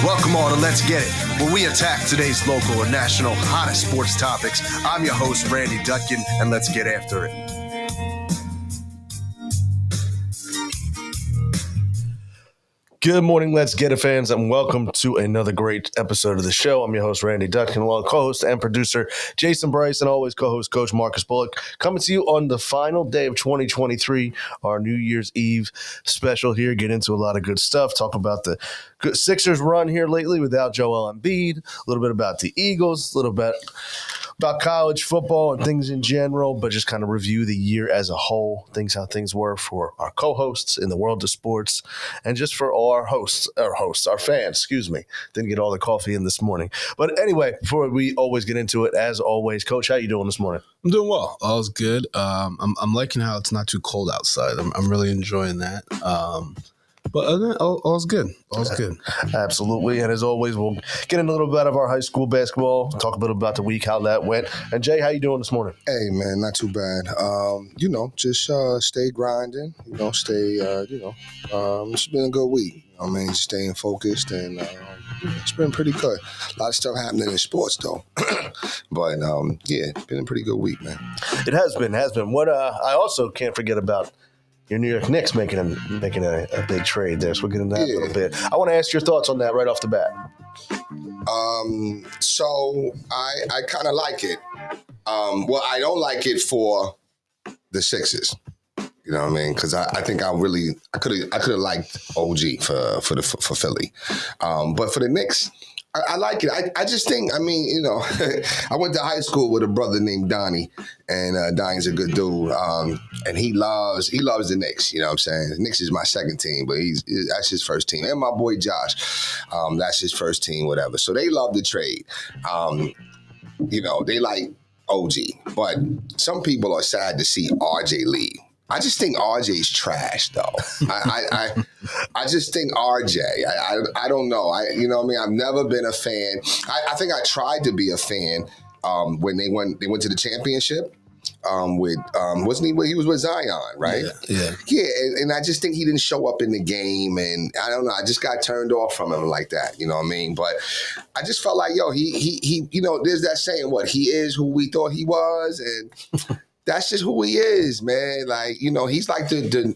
Welcome all to Let's Get It, where we attack today's local and national hottest sports topics. I'm your host, Randy Dutkin, and let's get after it. Good morning, Let's Get It fans, and welcome to another great episode of the show. I'm your host, Randy Dutkin, along with co-host and producer Jason Bryce, and always co-host Coach Marcus Bullock, coming to you on the final day of 2023, our New Year's Eve special here. Get into a lot of good stuff, talk about the good Sixers run here lately without Joel Embiid, a little bit about the Eagles, a little bit about college football and things in general, but just kind of review the year as a whole, how things were for our co-hosts in the world of sports, and just for all our fans, Didn't get all the coffee in this morning. But anyway, before we always get into it, as always, Coach, how you doing this morning? I'm doing well. All's good. I'm liking how it's not too cold outside. I'm really enjoying that. But other than that, all's good. All's good. Absolutely. And as always, we'll get into a little bit of our high school basketball, talk a little about the week, how that went. And Jay, how you doing this morning? Hey, man, not too bad. Just stay grinding, it's been a good week. Just staying focused and it's been pretty good. A lot of stuff happening in sports, though. But, it's been a pretty good week, man. It has been. What I also can't forget about your New York Knicks making a big trade there, so we'll get into that a little bit. I want to ask your thoughts on that right off the bat. So I kind of like it. I don't like it for the Sixers. You know what I mean? Because I think I could have liked OG for Philly, but for the Knicks, I like it. I just think, I went to high school with a brother named Donnie, and Donnie's a good dude, and he loves the Knicks. You know what I'm saying? The Knicks is my second team, but that's his first team. And my boy Josh, that's his first team, whatever. So they love the trade. They like OG, but some people are sad to see RJ leave. I just think RJ's trash, though. I just think RJ. I don't know. I've never been a fan. I think I tried to be a fan when they went to the championship. Wasn't he? He was with Zion, right? Yeah. And I just think he didn't show up in the game, and I don't know. I just got turned off from him like that. You know what I mean? But I just felt like, he there's that saying, what he is who we thought he was, and. That's just who he is, man. Like, he's like the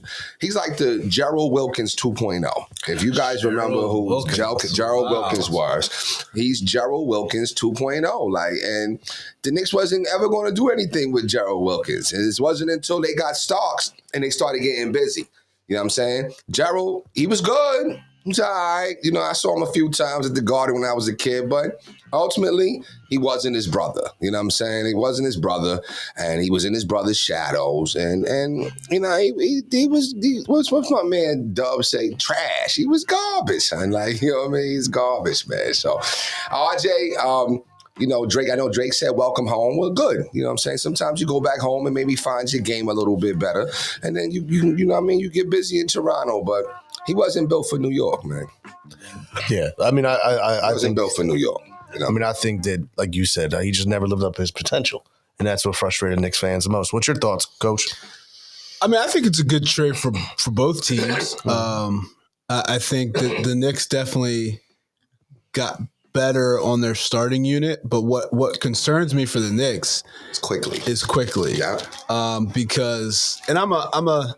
Gerald Wilkins 2.0. If you guys remember who Gerald Wilkins was, he's Gerald Wilkins 2.0. Like, and the Knicks wasn't ever going to do anything with Gerald Wilkins. And it wasn't until they got Starks and they started getting busy. You know what I'm saying? Gerald, he was good. He's all right. I saw him a few times at the Garden when I was a kid, but ultimately, he wasn't his brother. You know what I'm saying? He wasn't his brother, and he was in his brother's shadows. And he was what's my man Dub say? Trash. He was garbage, son. Like, you know what I mean? He's garbage, man. So, RJ, Drake, I know Drake said welcome home. Well, good. You know what I'm saying? Sometimes you go back home and maybe find your game a little bit better. And then you get busy in Toronto, but he wasn't built for New York, man. Yeah. I wasn't built for New York. I think that, like you said, he just never lived up to his potential. And that's what frustrated Knicks fans the most. What's your thoughts, Coach? I think it's a good trade for both teams. I think that the Knicks definitely got better on their starting unit, but what concerns me for the Knicks is quickly. Yeah. Because I'm a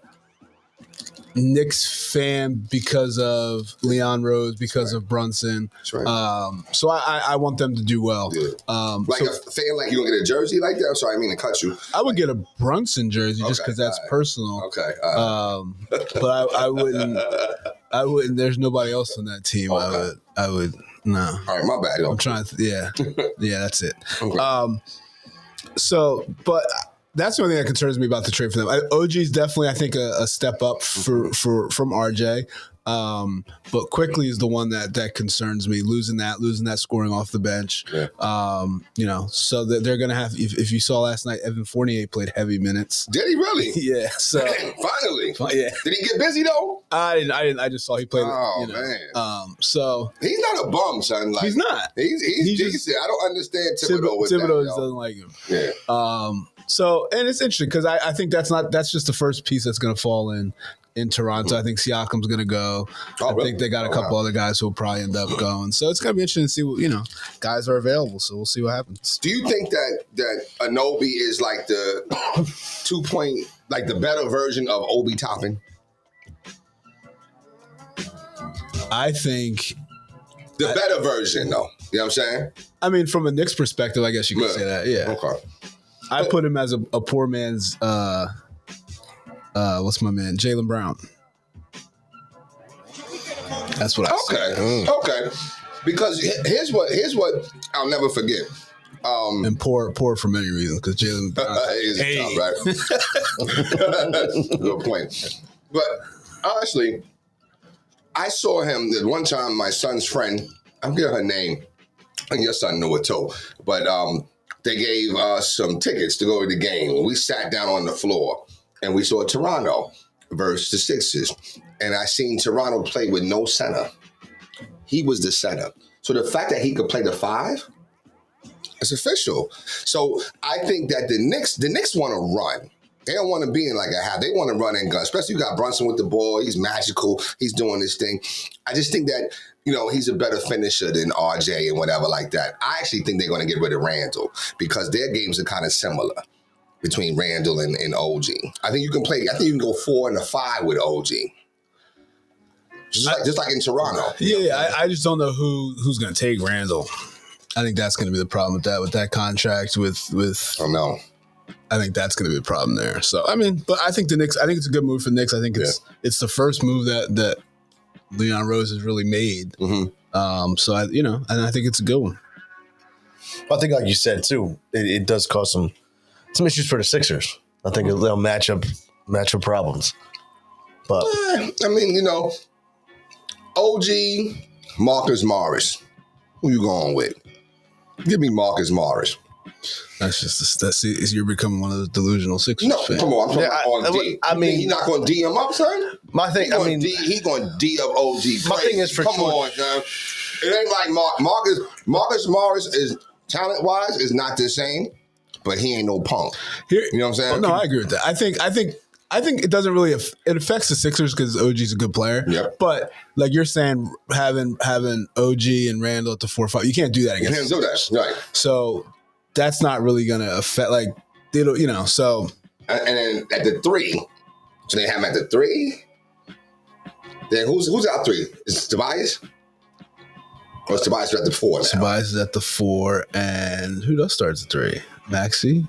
Knicks fan because of Leon Rose, because of Brunson. That's right. So I want them to do well. Yeah. A fan, like, you gonna get a jersey like that? I'm sorry, I mean to cut you. I would get a Brunson jersey just because that's personal. Okay. But I wouldn't. There's nobody else on that team. Okay. I would. No. All right, my bad. I'm trying to. Yeah, that's it. Okay. But that's the only thing that concerns me about the trade for them. OG is definitely, I think, a step up from RJ. But quickly is the one that concerns me. Losing that scoring off the bench. Yeah. So that they're gonna have. If you saw last night, Evan Fournier played heavy minutes. Did he really? Yeah. So finally. Yeah. Did he get busy though? I didn't. I just saw he played. Oh man. So he's not a bum, son. Like, he's not. He's decent. I don't understand Thibodeau with Thibodeau that, doesn't like him. Yeah. So, and it's interesting because I think that's just the first piece that's going to fall in in Toronto. I think Siakam's going to go. I really? think they got a couple other guys who will probably end up going. So it's going to be interesting to see what, guys are available. So we'll see what happens. Do you think that Anobi is like the 2-point, like the better version of Obi Toppin? I think The better version, though. You know what I'm saying? I mean, from a Knicks perspective, I guess you could say that. Yeah. Okay. I put him as a poor man's, what's my man? Jaylen Brown. That's what I say. Okay. Because here's what I'll never forget. And poor for many reasons, because Jaylen Brown is tough, right? Good point. But honestly, I saw him the one time. My son's friend, I'm getting her name, and your son knew it too. But they gave us some tickets to go to the game. We sat down on the floor and we saw Toronto versus the Sixers, and I seen Toronto play with no center. He was the center. So the fact that he could play the 5, it's official. So I think that the Knicks want to run. They don't want to be in like a half. They want to run and gun. Especially you got Brunson with the ball. He's magical. He's doing this thing. I just think that, he's a better finisher than RJ and whatever like that. I actually think they're going to get rid of Randall because their games are kind of similar between Randall and OG. I think you can go 4 and a 5 with OG. Just like in Toronto. Yeah, I just don't know who's going to take Randall. I think that's going to be the problem with that contract with I know. I think that's going to be a problem there. So, I mean, but I think it's a good move for the Knicks. I think it's the first move that Leon Rose has really made. Mm-hmm. So, and I think it's a good one. I think, like you said, too, it does cause some issues for the Sixers. I think they'll match up problems. But I mean, OG, Marcus Morris. Who you going with? Give me Marcus Morris. That's you're becoming one of those delusional Sixers No, fans. come on. I'm talking on D. I mean, he's not going to D him up, son. My thing, he's going to D up OG. My thing is for come sure. on, son. It ain't like Marcus Morris is talent wise is not the same, but he ain't no punk. You know what I'm saying? No, I agree with that. I think it doesn't really it affects the Sixers because OG's a good player. Yep. But like you're saying, having OG and Randall at the 4-5, you can't do that against. You can't do that, right? So that's not really going to affect. Like so. And then at the 3, so they have him at the 3. Then who's out 3? Is Tobias? Or is Tobias at the 4 now? Tobias is at the 4, and who else starts at 3? Maxey.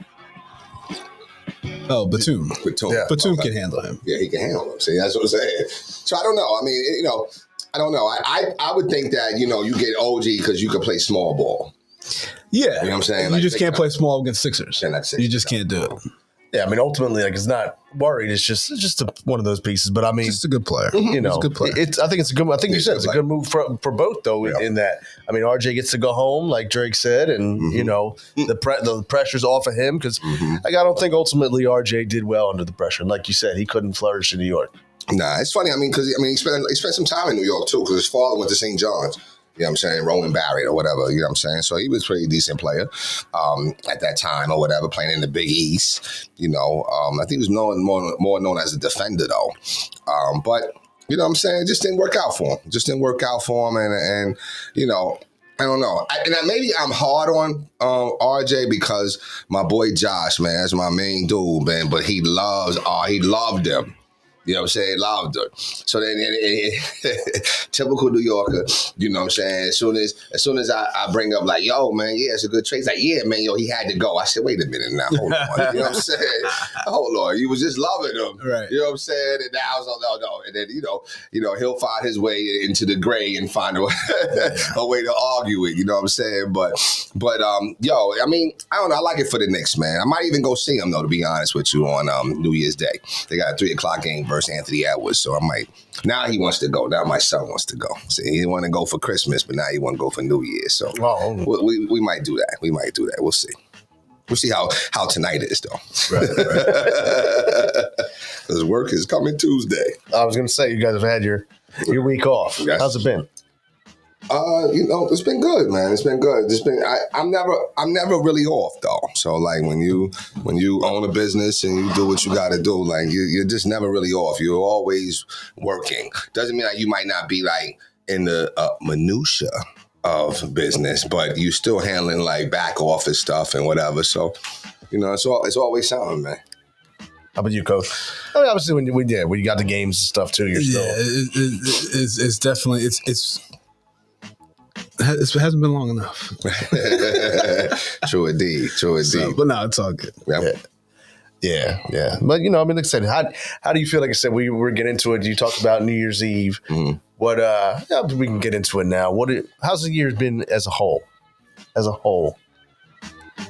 Oh, Batum. Yeah. Batum can handle him. Yeah, he can handle him. See, that's what I'm saying. So I don't know. I mean, I don't know. I would think that, you get OG because you can play small ball. Yeah. You know what I'm saying? You just can't play small against Sixers. You just can't do it. Yeah, I mean, ultimately, it's not worried. It's just one of those pieces. But I mean, just a good player. He's a good player. I think it's a good. I think you said it's a good move for both, though. Yeah. In that, I mean, RJ gets to go home, like Drake said, and the pressure's off of him because I don't think ultimately RJ did well under the pressure. And like you said, he couldn't flourish in New York. Nah, it's funny. I mean, because he spent some time in New York too, because his father went to St. John's. You know what I'm saying? Roland Barrett or whatever, you know what I'm saying? So he was a pretty decent player at that time or whatever, playing in the Big East. I think he was more known as a defender, though. But, you know what I'm saying? It just didn't work out for him. And I don't know. Maybe I'm hard on RJ because my boy Josh, man, that's my main dude, man. But he loved him. You know what I'm saying? Loved her. So then, typical New Yorker, you know what I'm saying? As soon as I bring up like, yo, man, yeah, it's a good trade. It's like, yeah, man, yo, he had to go. I said, wait a minute now, hold on. You know what I'm saying? Hold on. You was just loving him. Right. You know what I'm saying? And now it's no. And then, he'll find his way into the gray and find a way to argue it. You know what I'm saying? But yo, I mean, I don't know. I like it for the Knicks, man. I might even go see him, though, to be honest with you, on New Year's Day. They got a 3:00 game versus Anthony Edwards, so I might. Now he wants to go. Now my son wants to go. See, he didn't want to go for Christmas, but now he want to go for New Year's. So we might do that. We'll see. We'll see how tonight is, though. Right. Because work is coming Tuesday. I was going to say, you guys have had your week off. Yes. How's it been? It's been good, man. It's been good. I'm never really off though. So like when you own a business and you do what you got to do, like you're just never really off. You're always working. Doesn't mean that you might not be like in the minutia of business, but you still handling like back office stuff and whatever. So, it's always something, man. How about you, Coach? I mean, obviously, when you got the games and stuff too, you're still. It's definitely it hasn't been long enough. True indeed. So, but no, it's all good. Yep. Yeah. But I mean, like I said, how do you feel? Like I said, we were getting into it. You talked about New Year's Eve. Mm-hmm. What? We can get into it now. How's the year been as a whole?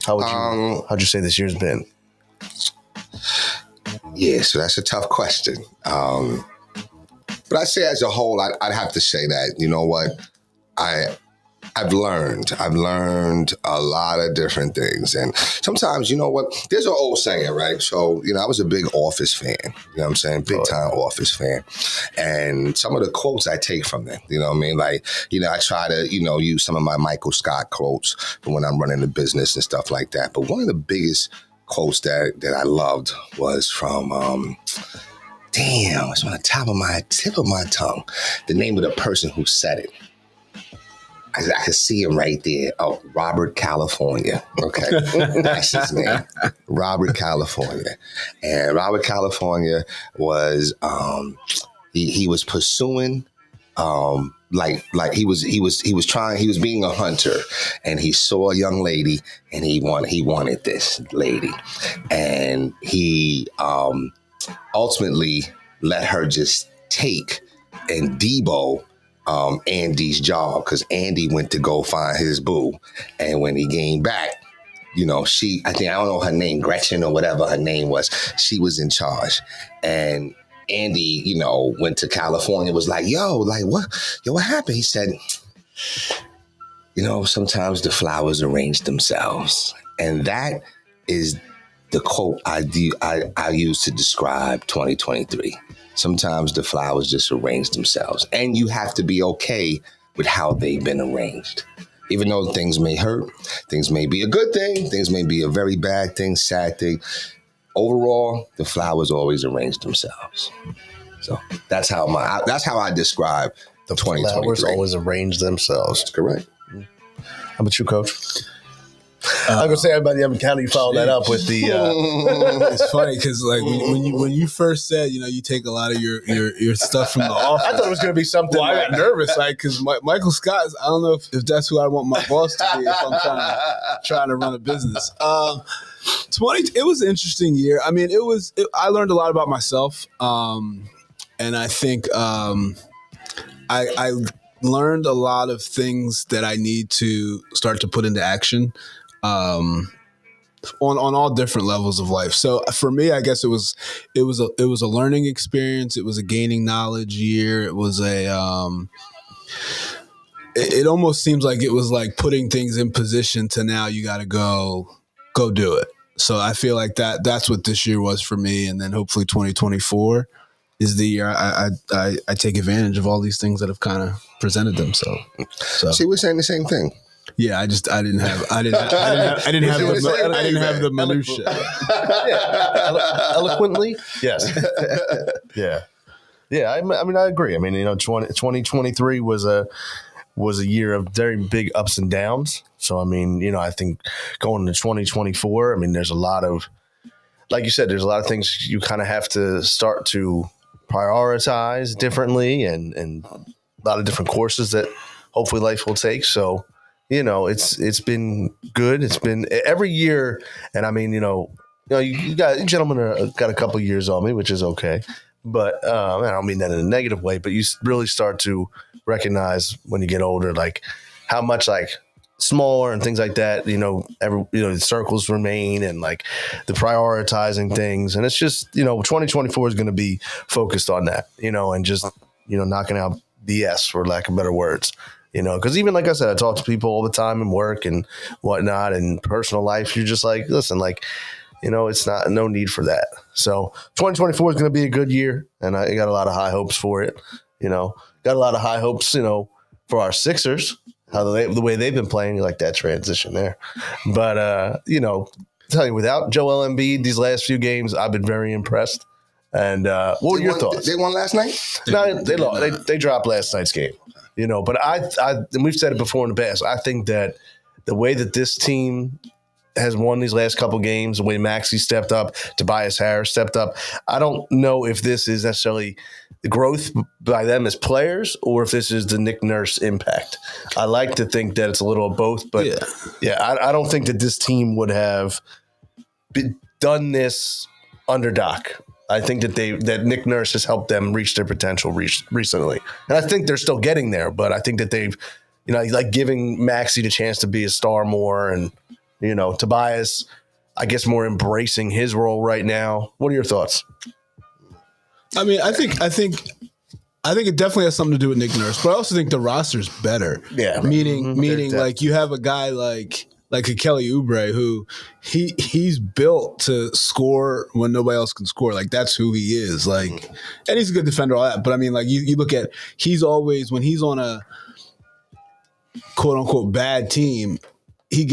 How'd you say this year's been? Yeah, so that's a tough question. But I say as a whole, I'd have to say that, you know what, I've learned a lot of different things. And sometimes, you know what, there's an old saying, right? So, I was a big Office fan, you know what I'm saying? Big time Office fan. And some of the quotes I take from them, you know what I mean? Like, I try to, use some of my Michael Scott quotes for when I'm running the business and stuff like that. But one of the biggest quotes that I loved was from, it's on the tip of my tongue, the name of the person who said it. I could see him right there. Oh, Robert California. Okay. That's his name. Robert California. And Robert California was, he was pursuing, he was being a hunter, and he saw a young lady and he wanted this lady. And he, ultimately let her just take and debo Andy's job, because Andy went to go find his boo. And when he came back, I don't know her name, Gretchen or whatever her name was, she was in charge. And Andy, went to California, was like, what happened? He said, sometimes the flowers arrange themselves. And that is the quote I use to describe 2023. Sometimes the flowers just arrange themselves, and you have to be okay with how they've been arranged. Even though things may hurt, things may be a good thing, things may be a very bad thing, sad thing. Overall, the flowers always arrange themselves. So that's how I describe the 2023. Flowers always arrange themselves. That's correct. How about you, Coach? I'm gonna say everybody. How do you follow that up with the? It's funny because like when you first said you take a lot of your stuff from the office. I thought it was gonna be something. Well, I got nervous, like because Michael Scott. I don't know if that's who I want my boss to be if I'm trying to run a business. It was an interesting year. I mean, I learned a lot about myself, and I think I learned a lot of things that I need to start to put into action. On all different levels of life. So for me, I guess it was a learning experience. It was a gaining knowledge year. It was it almost seems like it was like putting things in position to now you got to go do it. So I feel like that's what this year was for me. And then hopefully 2024 is the year I take advantage of all these things that have kind of presented themselves. So see, we're saying the same thing. Yeah, I didn't have the minutia. Eloquently, yes. Yeah. I mean, I agree. I mean, 2023 was a year of very big ups and downs. So, I mean, I think going into 2024, I mean, there's a lot of, like you said, there's a lot of things you kind of have to start to prioritize differently, and a lot of different courses that hopefully life will take. So. It's been good. It's been every year, and I mean, you gentlemen got a couple of years on me, which is okay. But I don't mean that in a negative way. But you really start to recognize when you get older, like how much like smaller and things like that. The circles remain, and like the prioritizing things, and it's just 2024 is going to be focused on that. And just knocking out BS, for lack of better words. Because even like I said, I talk to people all the time in work and whatnot, and personal life. You're just like, listen, like, it's no need for that. So 2024 is going to be a good year, and I got a lot of high hopes for it. Got a lot of high hopes, for our Sixers, the way they've been playing, you like that transition there. But tell you, without Joel Embiid these last few games, I've been very impressed. And what were your thoughts? They won last night? No, they lost. They dropped last night's game. But and we've said it before in the past. I think that the way that this team has won these last couple games, the way Maxey stepped up, Tobias Harris stepped up, I don't know if this is necessarily the growth by them as players or if this is the Nick Nurse impact. I like to think that it's a little of both, but I don't think that this team would have done this under Doc. I think that Nick Nurse has helped them reach their potential recently. And I think they're still getting there, but I think that they've, like giving Maxey the chance to be a star more and, Tobias, I guess, more embracing his role right now. What are your thoughts? I mean, I think it definitely has something to do with Nick Nurse, but I also think the roster's better. Yeah. Meaning like you have a guy like a Kelly Oubre who he's built to score when nobody else can score. Like that's who he is. Like, and he's a good defender, all that. But I mean, like you look at, he's always, when he's on a quote unquote bad team, he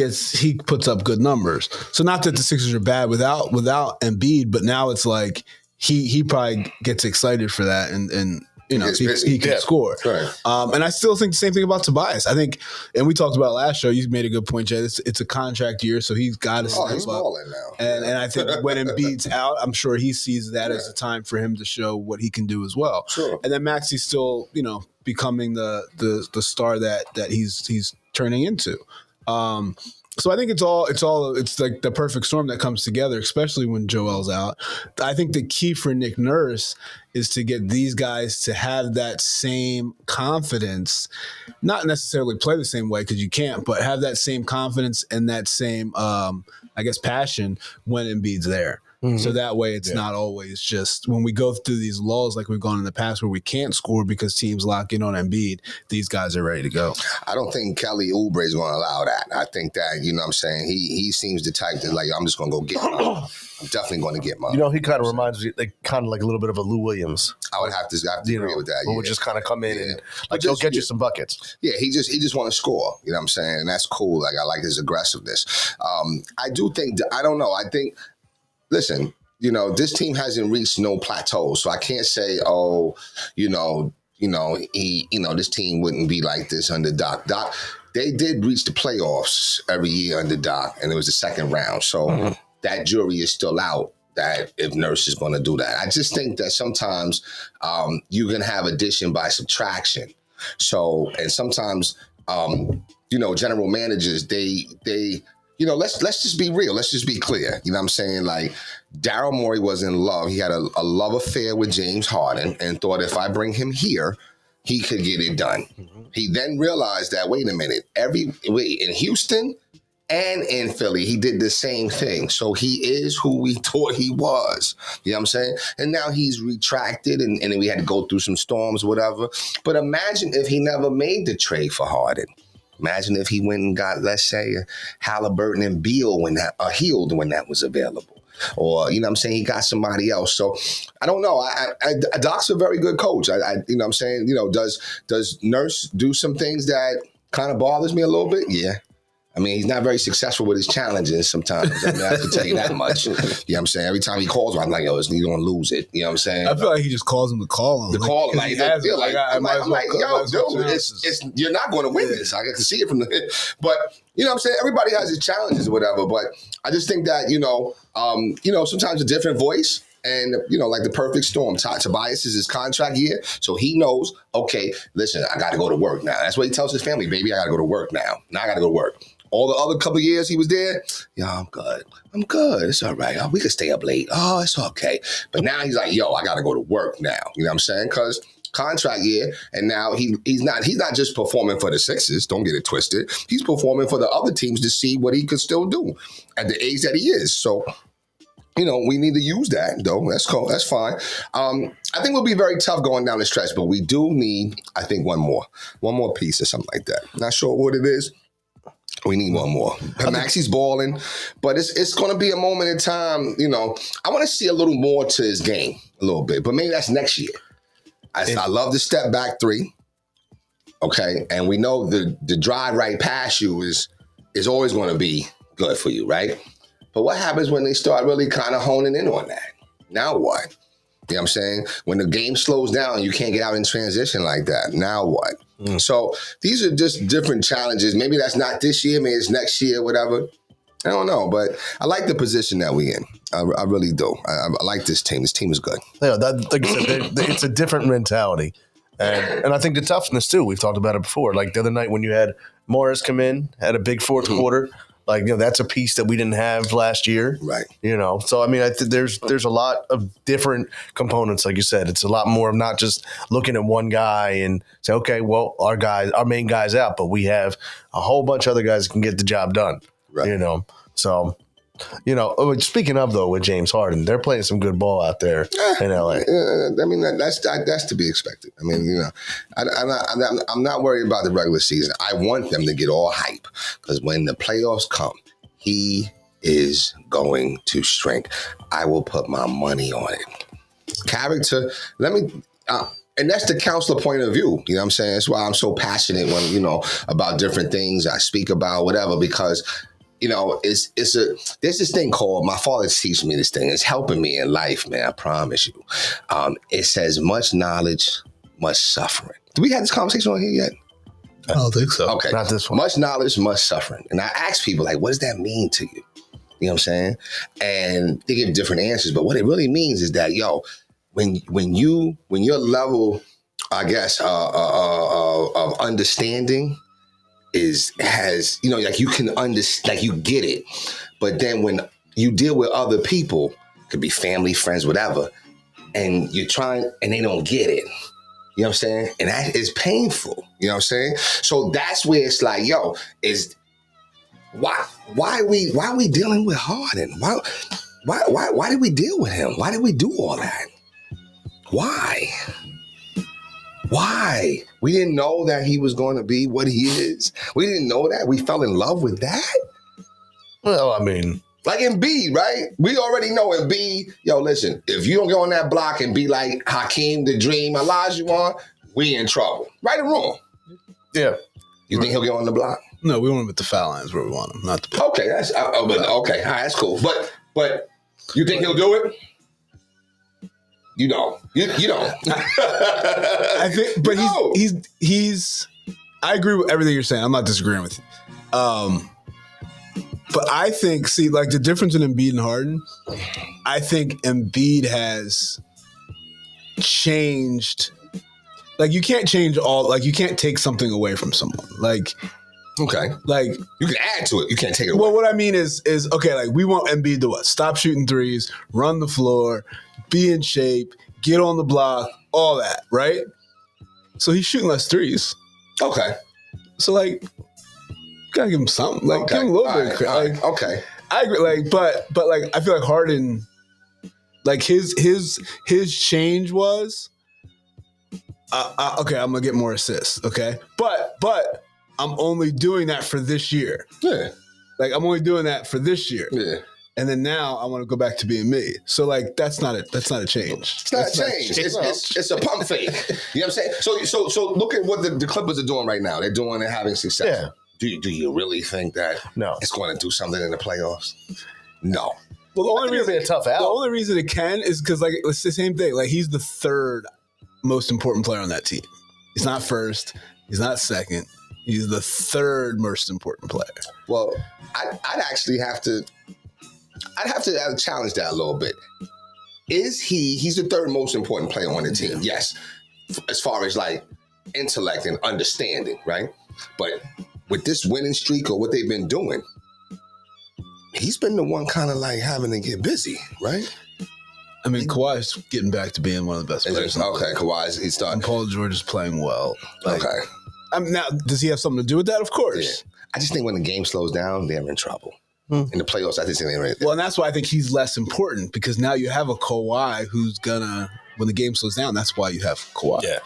puts up good numbers. So not that the Sixers are bad without Embiid, but now it's like he probably gets excited for that and he can score. Right. And I still think the same thing about Tobias. I think, and we talked about it last show, you made a good point, Jay. It's a contract year, so he's got to step he's up. balling now. And I think when Embiid's out, I'm sure he sees that as a time for him to show what he can do as well. Sure. And then Maxey's still, becoming the star that he's turning into. So I think it's like the perfect storm that comes together, especially when Joel's out. I think the key for Nick Nurse is to get these guys to have that same confidence, not necessarily play the same way because you can't, but have that same confidence and that same, passion when Embiid's there. Mm-hmm. So that way it's not always just when we go through these lulls like we've gone in the past where we can't score because teams lock in on Embiid, these guys are ready to go. I don't think Kelly Oubre is going to allow that. I think that, he seems the type that like, I'm just going to go get mine. I'm definitely going to get mine. He kind of reminds me like a little bit of a Lou Williams. I would have to agree with that. Who would just kind of come in and like go get you some buckets. Yeah, he just want to score. You know what I'm saying? And that's cool. Like I like his aggressiveness. I do think I don't know. I think. Listen, this team hasn't reached no plateau, so I can't say, this team wouldn't be like this under Doc. Doc, they did reach the playoffs every year under Doc, and it was the second round. So that jury is still out. That if Nurse is going to do that, I just think that sometimes you can have addition by subtraction. So, and sometimes, general managers they. Let's just be real. Let's just be clear. You know what I'm saying? Like, Daryl Morey was in love. He had a love affair with James Harden and thought if I bring him here, he could get it done. Mm-hmm. He then realized that, wait a minute, in Houston and in Philly, he did the same thing. So he is who we thought he was. You know what I'm saying? And now he's retracted and then we had to go through some storms, whatever. But imagine if he never made the trade for Harden. Imagine if he went and got, let's say, Halliburton and Beal Hield when that was available. Or, you know what I'm saying, he got somebody else. So, I don't know. Doc's a very good coach. You know what I'm saying? Does Nurse do some things that kind of bothers me a little bit? Yeah. I mean, he's not very successful with his challenges sometimes. I can tell you that much. You know what I'm saying? Every time he calls me, I'm like, you're going to lose it. You know what I'm saying? I feel like he just calls him to call him. I'm like, yo, dude, you're not going to win this. I can see it from the – but, you know what I'm saying? Everybody has his challenges or whatever. But I just think that, sometimes a different voice. And, like the perfect storm. Tobias is his contract year. So he knows, okay, listen, I got to go to work now. That's what he tells his family. Baby, I got to go to work now. Now I got to go to work. All the other couple of years he was there, I'm good. It's all right. We could stay up late. Oh, it's okay. But now he's like, I got to go to work now. You know what I'm saying? Because contract year, and now he's not just performing for the Sixers. Don't get it twisted. He's performing for the other teams to see what he could still do at the age that he is. So, we need to use that, though. That's cool. That's fine. I think we'll be very tough going down the stretch, but we do need, I think, one more piece or something like that. Not sure what it is. We need one more. Maxey's balling, but it's going to be a moment in time. I want to see a little more to his game, a little bit, but maybe that's next year. I love the step back three. Okay, and we know the drive right past you is always going to be good for you, right? But what happens when they start really kind of honing in on that? Now what? You know what I'm saying? When the game slows down, you can't get out in transition like that. Now what? So these are just different challenges. Maybe that's not this year, maybe it's next year, whatever. I don't know, but I like the position that we in. I really do. I like this team. This team is good. Yeah, like I said, it's a different mentality. And I think the toughness, too. We've talked about it before. Like the other night when you had Morris come in, had a big fourth quarter. Like, that's a piece that we didn't have last year. Right. So, I mean, I think there's a lot of different components, like you said. It's a lot more of not just looking at one guy and say, okay, well, our main guy's out, but we have a whole bunch of other guys that can get the job done. Right. So, speaking of, though, with James Harden, they're playing some good ball out there in LA. I mean, that's to be expected. I mean, I'm not worried about the regular season. I want them to get all hype because when the playoffs come, he is going to shrink. I will put my money on it. Character, and that's the counselor point of view. You know what I'm saying? That's why I'm so passionate when, about different things I speak about, whatever, because there's this thing called, my father teaches me this thing. It's helping me in life, man. I promise you. It says much knowledge, much suffering. Do we have this conversation on here yet? I don't think so. Okay. Not this one. Much knowledge, much suffering. And I ask people, like, what does that mean to you? You know what I'm saying? And they give different answers. But what it really means is that, when your level, I guess, of understanding has like you can understand, like you get it, but then when you deal with other people, could be family, friends, whatever, and you're trying and they don't get it, you know what I'm saying, and that is painful, you know what I'm saying. So that's where it's like, is why are we dealing with Harden? Why did we deal with him? Why did we do all that? Why? We didn't know that he was going to be what he is. We didn't know that. We fell in love with that. Well, I mean, like Embiid, right? We already know Embiid. Listen, if you don't go on that block and be like Hakeem the Dream Olajuwon, we in trouble. Right or wrong? yeah. You think he'll get on the block? No, we want him at the foul lines where we want him, not the block. Okay, okay, all right, that's cool. But you think he'll do it? You don't. I think, but he's. I agree with everything you're saying. I'm not disagreeing with you. But I think, like the difference in Embiid and Harden, I think Embiid has changed. Like you can't change all. Like you can't take something away from someone. Like. Okay. Like you can add to it. You can't take it away. Well, what I mean is okay, like we want Embiid to what? Stop shooting threes, run the floor, be in shape, get on the block, all that, right? So he's shooting less threes. Okay. So like gotta give him something. Like give him a little bit of credit. Like, okay. I agree, like, but like I feel like Harden, like his change was okay, I'm gonna get more assists, okay? But I'm only doing that for this year. Yeah. Like I'm only doing that for this year. Yeah. And then now I want to go back to being me. So like that's not a change. It's not a change. It's a pump fake. You know what I'm saying? So look at what the Clippers are doing right now. They're having success. Yeah. Do you really think that it's going to do something in the playoffs? No. Well, the only reason it'll be a tough out. The only reason it can is because like it's the same thing. Like he's the third most important player on that team. He's not first. He's not second. He's the third most important player. Well, I'd actually have to challenge that a little bit. He's the third most important player on the team? Yes. As far as like intellect and understanding, right? But with this winning streak or what they've been doing, he's been the one kind of like having to get busy, right? I mean, Kawhi's getting back to being one of the best players. Okay, he's starting. And Paul George is playing well. Like, okay. Now, does he have something to do with that? Of course. Yeah. I just think when the game slows down, they're in trouble. In the playoffs, I just think they're in. Well, and that's why I think he's less important because now you have a Kawhi who's gonna, when the game slows down, that's why you have Kawhi. Yeah.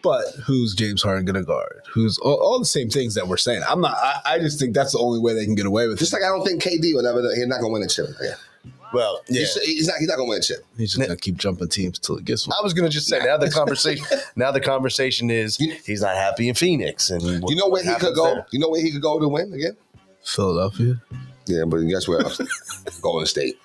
But who's James Harden gonna guard? Who's all the same things that we're saying? I just think that's the only way they can get away with it. Just like I don't think KD will never. He's not gonna win a chip. Yeah. Well, yeah. He's not going to win a chip. He's just gonna keep jumping teams till it gets one. I was gonna just say now the conversation is he's not happy in Phoenix, and You know where he could go? there. You know where he could go to win again? Philadelphia. Yeah, but guess where else? Golden State.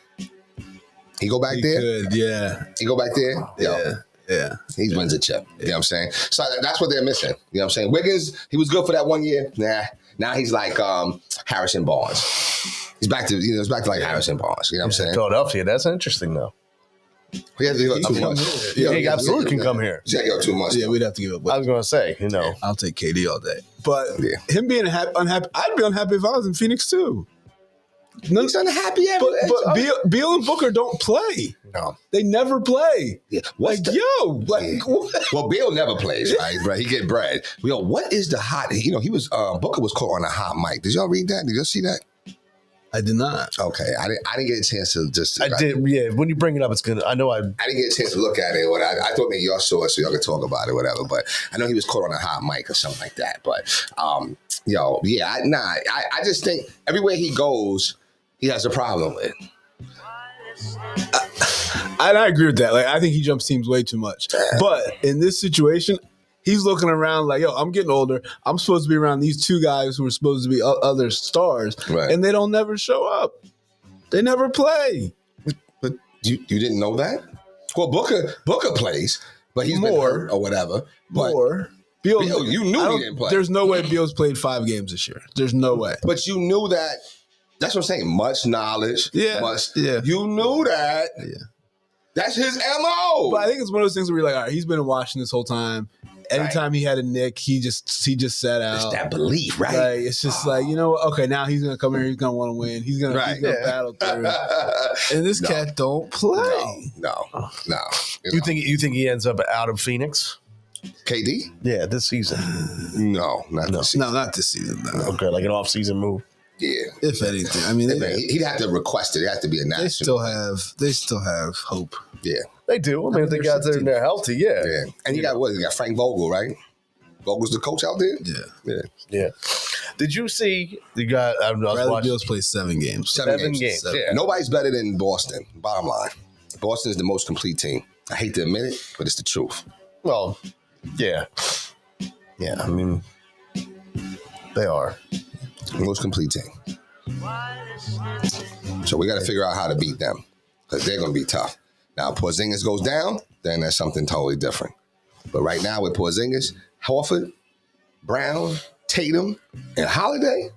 He go back there? Good, yeah. He go back there? Yo, Yeah. he wins a chip. You know what I'm saying? So that's what they're missing. You know what I'm saying? Wiggins, he was good for that 1 year. Nah. Now he's like Harrison Barnes. He's back to like Harrison Barnes. You know what I'm saying? Philadelphia. That's interesting though. He has to go 2 months. Yeah, he absolutely can come here. He's got to go 2 months. Yeah, we'd have to give up. I was gonna say, I'll take KD all day. But Yeah. him being unhappy, I'd be unhappy if I was in Phoenix too. No, He's unhappy. but Beal and Booker don't play. No. They never play. Yeah. Like, Well, Bill never plays, right? Right. He get bread. Yo, what is the hot? He was Booker was caught on a hot mic. Did y'all read that? Did y'all see that? I did not. Okay, I didn't get a chance to just. I did. Yeah, when you bring it up, it's gonna. I know. I didn't get a chance to look at it. I thought maybe y'all saw it so y'all could talk about it, whatever. But I know he was caught on a hot mic or something like that. But I just think everywhere he goes, he has a problem with. I agree with that. Like, I think he jumps teams way too much. But in this situation, he's looking around like, yo, I'm getting older. I'm supposed to be around these two guys who are supposed to be other stars, Right. and they don't never show up. They never play. But you didn't know that? Well, Booker plays, but he's been More. hurt or whatever. But Or Beal, Beal, you knew I he don't- didn't play. There's no way Beal's played 5 games this year. There's no way. But you knew that. That's what I'm saying. Much knowledge. Yeah, yeah. You knew that. Yeah. That's his MO. But I think it's one of those things where you're like, all right, he's been in Washington this whole time. Anytime he had a nick, he just sat out. It's that belief, right? Like, it's just like, you know what? Okay, now he's gonna come here. He's gonna want to win. He's gonna battle through. And this cat don't play. No. You think he ends up out of Phoenix? KD? Yeah, this season. No, not this season. No, not this season. No. Okay, like an off-season move. Yeah. If anything, I mean, He'd have to request it. It has to be a national. they still have hope. Yeah. They do. I mean, if they got there and they're healthy, yeah. Yeah. And you got what? You got Frank Vogel, right? Vogel's the coach out there? Yeah. Yeah. Did you see the guy? I was Bradley watching. Beal's played 7 games. 7 games. Seven. Yeah. Nobody's better than Boston. Bottom line. Boston is the most complete team. I hate to admit it, but it's the truth. Well, yeah. Yeah, I mean, they are. Most complete team. So we got to figure out how to beat them because they're going to be tough. Now, if Porzingis goes down, then that's something totally different. But right now with Porzingis, Horford, Brown, Tatum, and Holiday,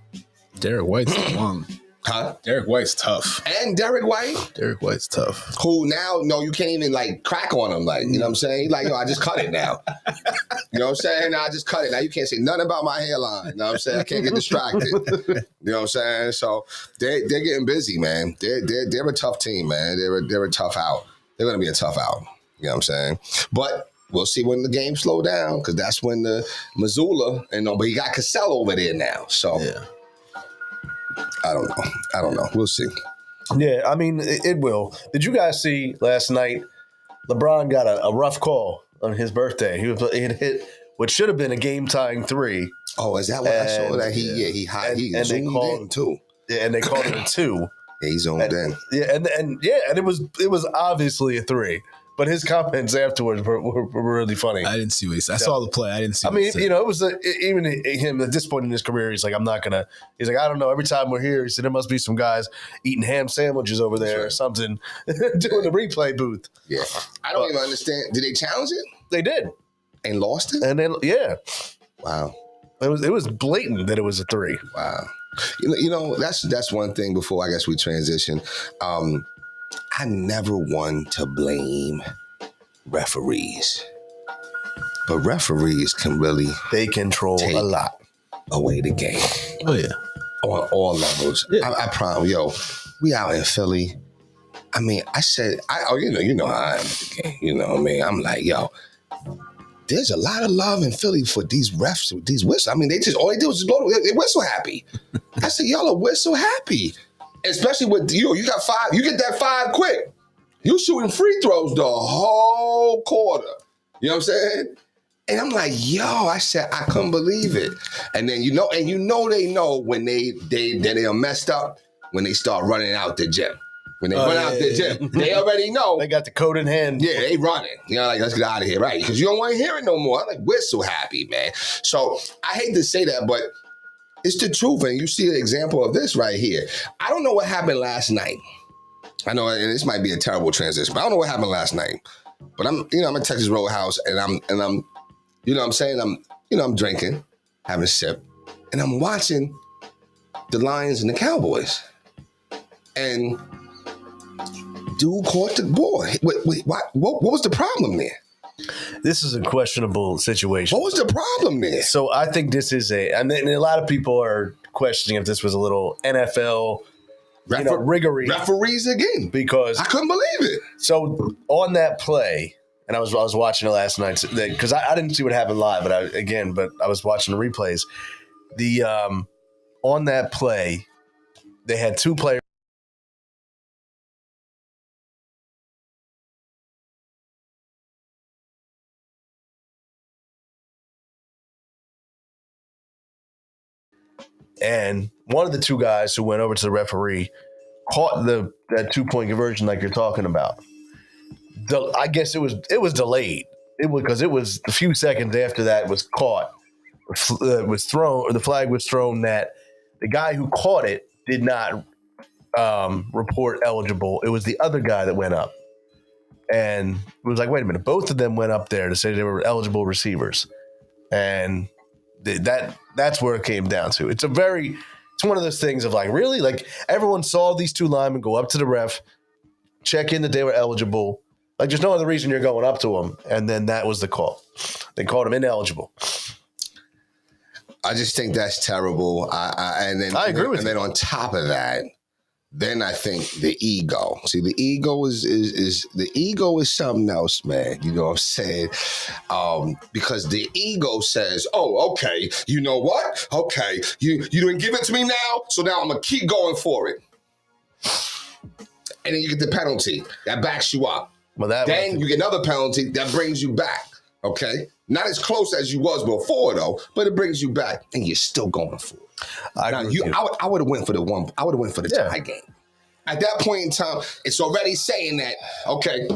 Derek White's the one. Derek White's tough. and Derek White, Derek White's tough. who now, no, you can't even like crack on him. Like, you know what I'm saying? He's like, yo, I just cut it now. You know what I'm saying? I just cut it. Now you can't say nothing about my hairline. You know what I'm saying? I can't get distracted. You know what I'm saying? So they're getting busy, man. They're a tough team, man. They're a tough out. They're gonna be a tough out. You know what I'm saying? But we'll see when the game slow down, because that's when the Missoula but you got Cassell over there now. So Yeah. I don't know. We'll see. Yeah, I mean, it will. Did you guys see last night? LeBron got a rough call on his birthday. He had hit what should have been a game-tying 3. Oh, is that what I saw? That he and they zoomed called in too. Yeah, and they called it a 2. Yeah, he zoomed in. Yeah, and it was obviously a 3. But his comments afterwards were really funny. I didn't see what he said. I saw the play. I didn't see I what he mean, said. it was even him at this point in his career. He's like, I'm not gonna. He's like, I don't know. Every time we're here, he said there must be some guys eating ham sandwiches over there or something, doing the replay booth. Yeah, I don't even understand. Did they challenge it They did, and lost it? and then Wow, it was blatant that it was a 3. wow. You know that's one thing. Before I guess we transition, I never one to blame referees, but referees can really They control Take a lot. away the game Oh, yeah. on all levels. Yeah. I promise, we out in Philly. I mean, you know how I am with the game. You know what I mean? I'm like, there's a lot of love in Philly for these refs, these whistles. I mean, all they do is just blow. They whistle happy. I said, y'all are whistle happy, especially with you got 5. You get that 5 quick. You shooting free throws the whole quarter. You know what I'm saying? And I'm like, I said, I couldn't believe it. And then they know when they are messed up when they start running out the gym. When they run out there, Jim, they already know. They got the code in hand. Yeah, they running. You know, like, let's get out of here, right? Because you don't want to hear it no more. I'm like, we're so happy, man. So I hate to say that, but it's the truth. And you see an example of this right here. I don't know what happened last night. I know, and this might be a terrible transition, but I don't know what happened last night. But I'm at Texas Roadhouse, and I'm, you know what I'm saying? I'm drinking, having a sip, and I'm watching the Lions and the Cowboys. And dude caught the ball. Wait, what was the problem there? This is a questionable situation. What was the problem there? So I think this is and a lot of people are questioning if this was a little NFL riggery. Referees again. Because I couldn't believe it. So on that play, and I was watching it last night because I didn't see what happened live, but I was watching the replays. The on that play, they had two players. And one of the two guys who went over to the referee caught that 2-point conversion like you're talking about. I guess it was delayed. It was because it was a few seconds after that was caught. Was thrown. The flag was thrown that the guy who caught it did not report eligible. It was the other guy that went up, and it was like, wait a minute, both of them went up there to say they were eligible receivers, and that's where it came down to. It's one of those things of like, really? Like, everyone saw these two linemen go up to the ref, check in that they were eligible. Like, there's no other reason you're going up to them. And then that was the call. They called him ineligible. I just think that's terrible. I agree with you. And then on top of that, then I think the ego. See, the ego is something else, man. You know what I'm saying? Because the ego says, "Oh, okay, you know what? Okay, you didn't give it to me now, so now I'm gonna keep going for it." And then you get the penalty that backs you up. Well, then you get another penalty that brings you back. Okay, not as close as you was before though, but it brings you back, and you're still going for it. I would have went for the one. I would have went for the tie game. At that point in time, it's already saying that, okay,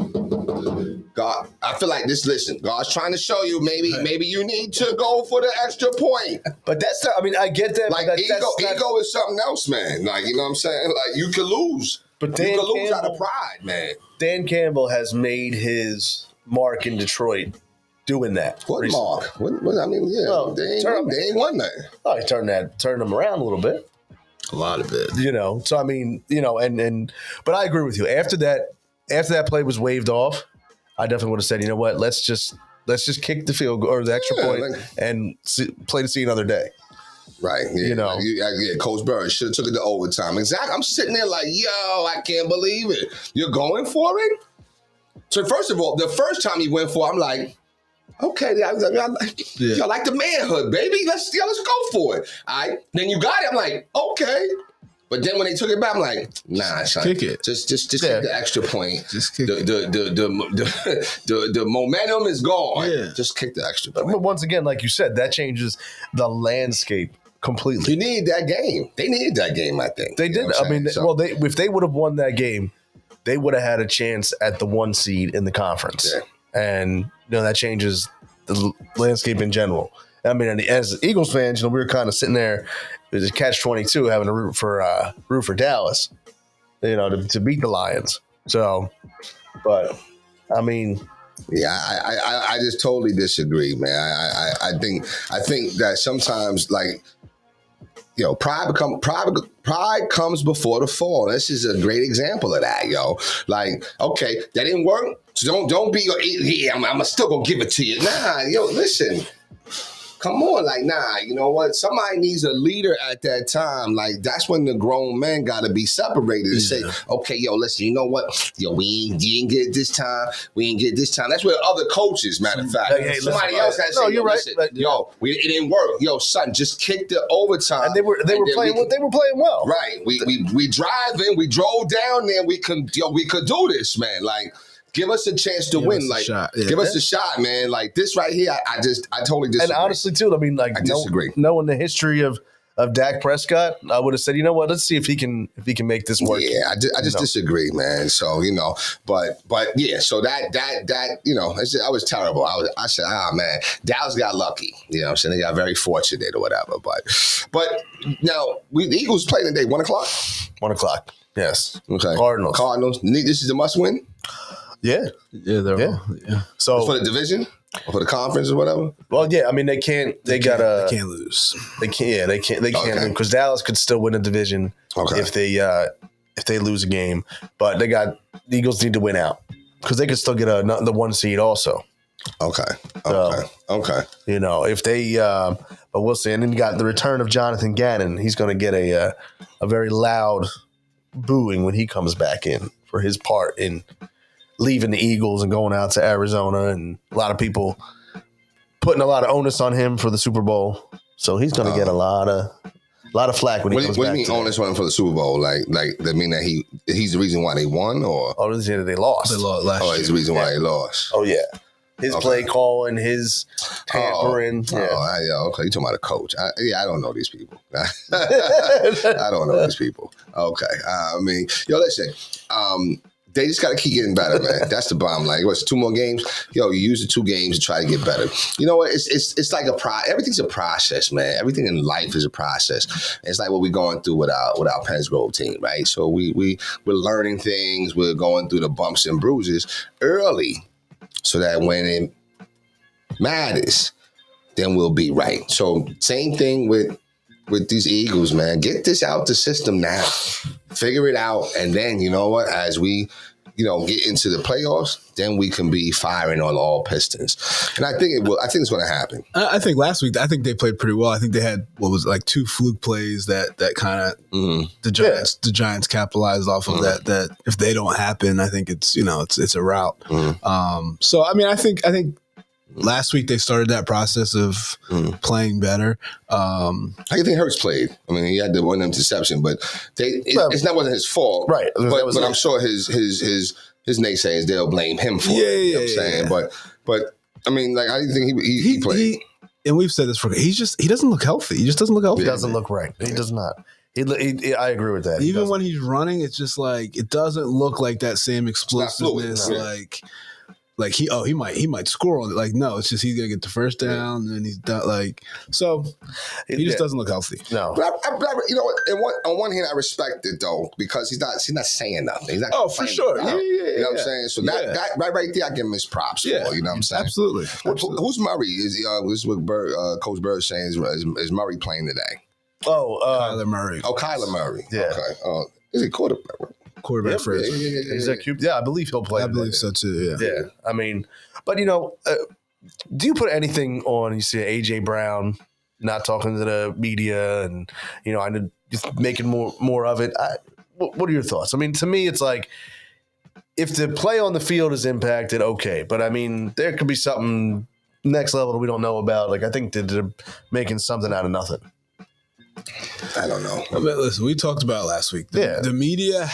God, I feel like this. Listen, God's trying to show you maybe you need to go for the extra point. But that's not, I mean, I get that. Like, ego is something else, man. Like, you know what I'm saying? Like, you can lose. But you can lose out of pride, man. Dan Campbell has made his mark in Detroit doing that. What mark? I mean, yeah, well, they ain't won that. Oh, he turned them around a little bit. A lot of it. You know, so I mean, you know, but I agree with you. After that play was waved off, I definitely would have said, you know what, let's just kick the field goal or the extra point and play to see another day. Right. Yeah, you know. Coach Burry should have took it to overtime. Exactly. I'm sitting there like, yo, I can't believe it. You're going for it? So first of all, the first time he went for it, I'm like, okay, y'all like the manhood, baby. Let's go for it. All right. Then you got it. I'm like, okay. But then when they took it back, I'm like, nah, son. Kick it. Just kick the extra point. Just kick it. The momentum is gone. Yeah. Just kick the extra point. But once again, like you said, that changes the landscape completely. You need that game. They needed that game, I think. They did. I mean, if they would have won that game, they would have had a chance at the 1 seed in the conference. Yeah. And, you know, that changes the landscape in general. I mean, as Eagles fans, you know, we were kind of sitting there, it was a catch-22 having to root for Dallas, you know, to beat the Lions. So, but, I mean. Yeah, I just totally disagree, man. I think that sometimes, like, you know, pride comes before the fall. This is a great example of that, yo. Like, okay, that didn't work. So don't be, yeah, I'm still gonna give it to you. Nah, yo, listen. Come on, like, nah, you know what? Somebody needs a leader at that time. Like, that's when the grown men got to be separated and say, okay, yo, listen, you know what? Yo, we didn't get it this time. We didn't get it this time. That's where other coaches, matter of fact. Hey, somebody else has to say, you're right. Listen, yo, it didn't work. Yo, son, just kick the overtime. And they were playing well. Right. We drove down there. We could do this, man. Like, give us a chance to win. Like, give us a shot, man. Like, this right here, I totally disagree. And honestly, too, I mean, like, I disagree. Knowing the history of of Dak Prescott, I would have said, you know what, let's see if he can make this work. Yeah, I just disagree, man. So but yeah, so that I was terrible. I said, man, Dallas got lucky. You know what I'm saying? They got very fortunate or whatever. But now the Eagles play today, 1:00. 1:00. Yes. Okay. Cardinals. This is a must win. Yeah. Yeah. So for the division or for the conference or whatever. Well, yeah. I mean, they can't lose. They can't. Yeah, they can't lose because Dallas could still win a division if they lose a game. But the Eagles need to win out because they could still get the 1 seed also. Okay. You know, if they, but we'll see. And then you got the return of Jonathan Gannon. He's going to get a very loud booing when he comes back in for his part in leaving the Eagles and going out to Arizona, and a lot of people putting a lot of onus on him for the Super Bowl. So he's going to get a lot of flack when he comes back. What do you mean onus on him for the Super Bowl? Like that mean that he's the reason why they won, or they lost. They lost last year. He's the reason why they lost. Oh yeah. His play calling, his tampering. Okay. You're talking about a coach. I don't know these people. I don't know these people. Okay. Listen. They just got to keep getting better, man. That's the bottom line. What's 2 more games? You use the 2 games to try to get better. You know what? It's like everything's a process, man. Everything in life is a process. It's like what we're going through with our Penns Grove team, right? So we're learning things. We're going through the bumps and bruises early, so that when it matters, then we'll be right. So same thing with these Eagles, man. Get this out the system now. Figure it out. And then, you know what, as we, get into the playoffs, then we can be firing on all pistons. And I think it's going to happen. I think last week, they played pretty well. I think they had, 2 fluke plays that kind of the Giants capitalized off of that if they don't happen, I think it's a rout. So, I think last week they started that process of playing better. How do you think Hurts played? I mean, he had the one interception, but wasn't his fault, right? But I'm sure his naysayers, they'll blame him for it. You know what I'm saying, but I mean, like, how do you think he played? And we've said this for he doesn't look healthy. He just doesn't look healthy. He doesn't look right. He does not. I agree with that. Even when he's running, it's just like it doesn't look like that same explosiveness. Like he might score on it. Like, no, it's just he's gonna get the first down and he's done. Like, so he just doesn't look healthy. No, but on one hand, I respect it though, because he's not saying nothing. He's not for sure. Yeah. You know what I'm saying? So that right there, I give him his props for. You know what I'm saying? Absolutely. Who's Murray? This is what Coach Bird saying. Is Murray playing today? Kyler Murray. Oh, Kyler Murray. Yeah. Okay. Is he quarterback? Quarterback first. Is that cute? Yeah, I believe he'll play. I believe so too. Yeah. Yeah. I mean, but do you put anything on? You see AJ Brown not talking to the media, and I know just making more of it. What are your thoughts? I mean, to me, it's like if the play on the field is impacted, okay, but I mean, there could be something next level that we don't know about. Like, I think that they're making something out of nothing. I don't know. I mean, listen, we talked about it last week. The media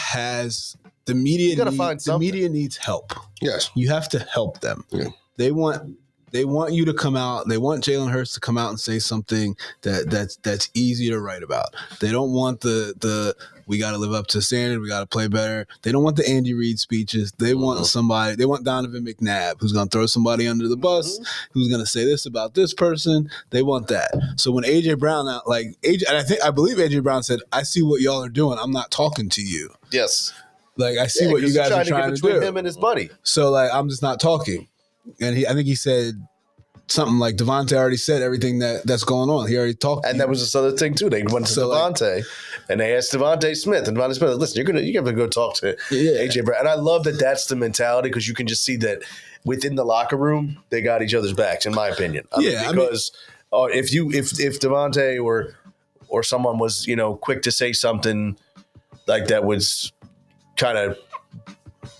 needs help. Yes. You have to help them. Yeah. They want you to come out. They want Jalen Hurts to come out and say something that's easy to write about. They don't want the we got to live up to standard. We got to play better. They don't want the Andy Reid speeches. They want somebody. They want Donovan McNabb, who's going to throw somebody under the bus, who's going to say this about this person. They want that. So when AJ Brown and I believe AJ Brown said, "I see what y'all are doing. I'm not talking to you." Yes. Like, I see what you guys are trying to do. Him and his buddy. So like, I'm just not talking. And I think he said something like Devontae already said everything that's going on. He already talked. And that was this other thing too. They went to Devontae and they asked Devontae Smith, and Devontae Smith, listen, you're gonna go talk to AJ Brown. And I love that that's the mentality, because you can just see that within the locker room they got each other's backs, in my opinion. Because if Devontae or someone was quick to say something like that was kind of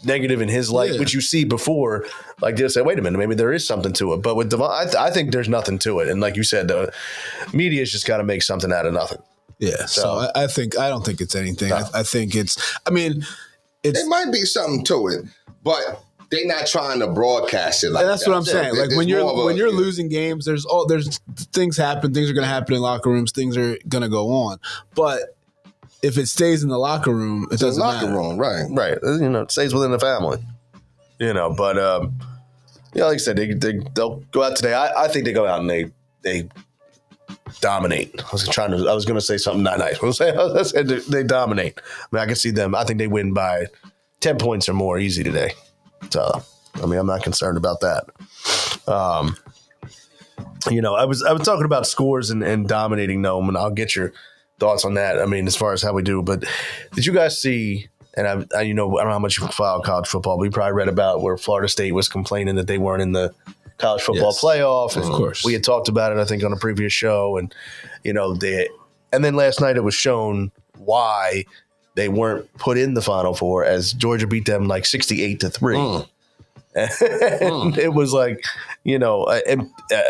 negative in his light, which you see before, like they'll say, wait a minute, maybe there is something to it. But with Devon, I think there's nothing to it. And like you said, the media's just got to make something out of nothing. Yeah. So I don't think it's anything. No. I think it might be something to it, but they're not trying to broadcast it like And that's that. what I'm saying. Like when you're yeah. losing games, there's things happen. Things are going to happen in locker rooms. Things are going to go on. But if it stays in the locker room, it doesn't locker matter. room, right? Right. It stays within the family. But like I said, they'll go out today. I think they go out and they dominate. I was going to say something not nice. I said they dominate. I mean, I can see them. I think they win by 10 points or more easy today. So, I mean, I'm not concerned about that. I was talking about scores and dominating them, and I'll get your thoughts on that. I mean, as far as how we do, but did you guys see? And I don't know how much you follow college football, but you probably read about where Florida State was complaining that they weren't in the college football playoff. Of course, we had talked about it, I think, on a previous show, and and then last night it was shown why they weren't put in the Final Four as Georgia beat them like 68-3. And it was like, a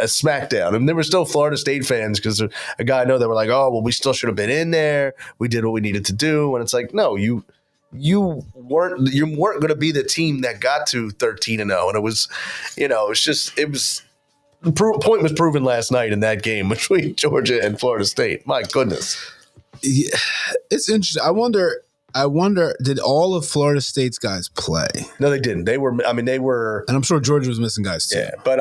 smackdown. And there were still Florida State fans because a guy I know that were like, oh, well, we still should have been in there. We did what we needed to do. And it's like, no, you weren't going to be the team that got to 13-0. And it was, the point was proven last night in that game between Georgia and Florida State. My goodness. Yeah, it's interesting. I wonder, did all of Florida State's guys play? No, they didn't. They were. And I'm sure Georgia was missing guys too. Yeah, but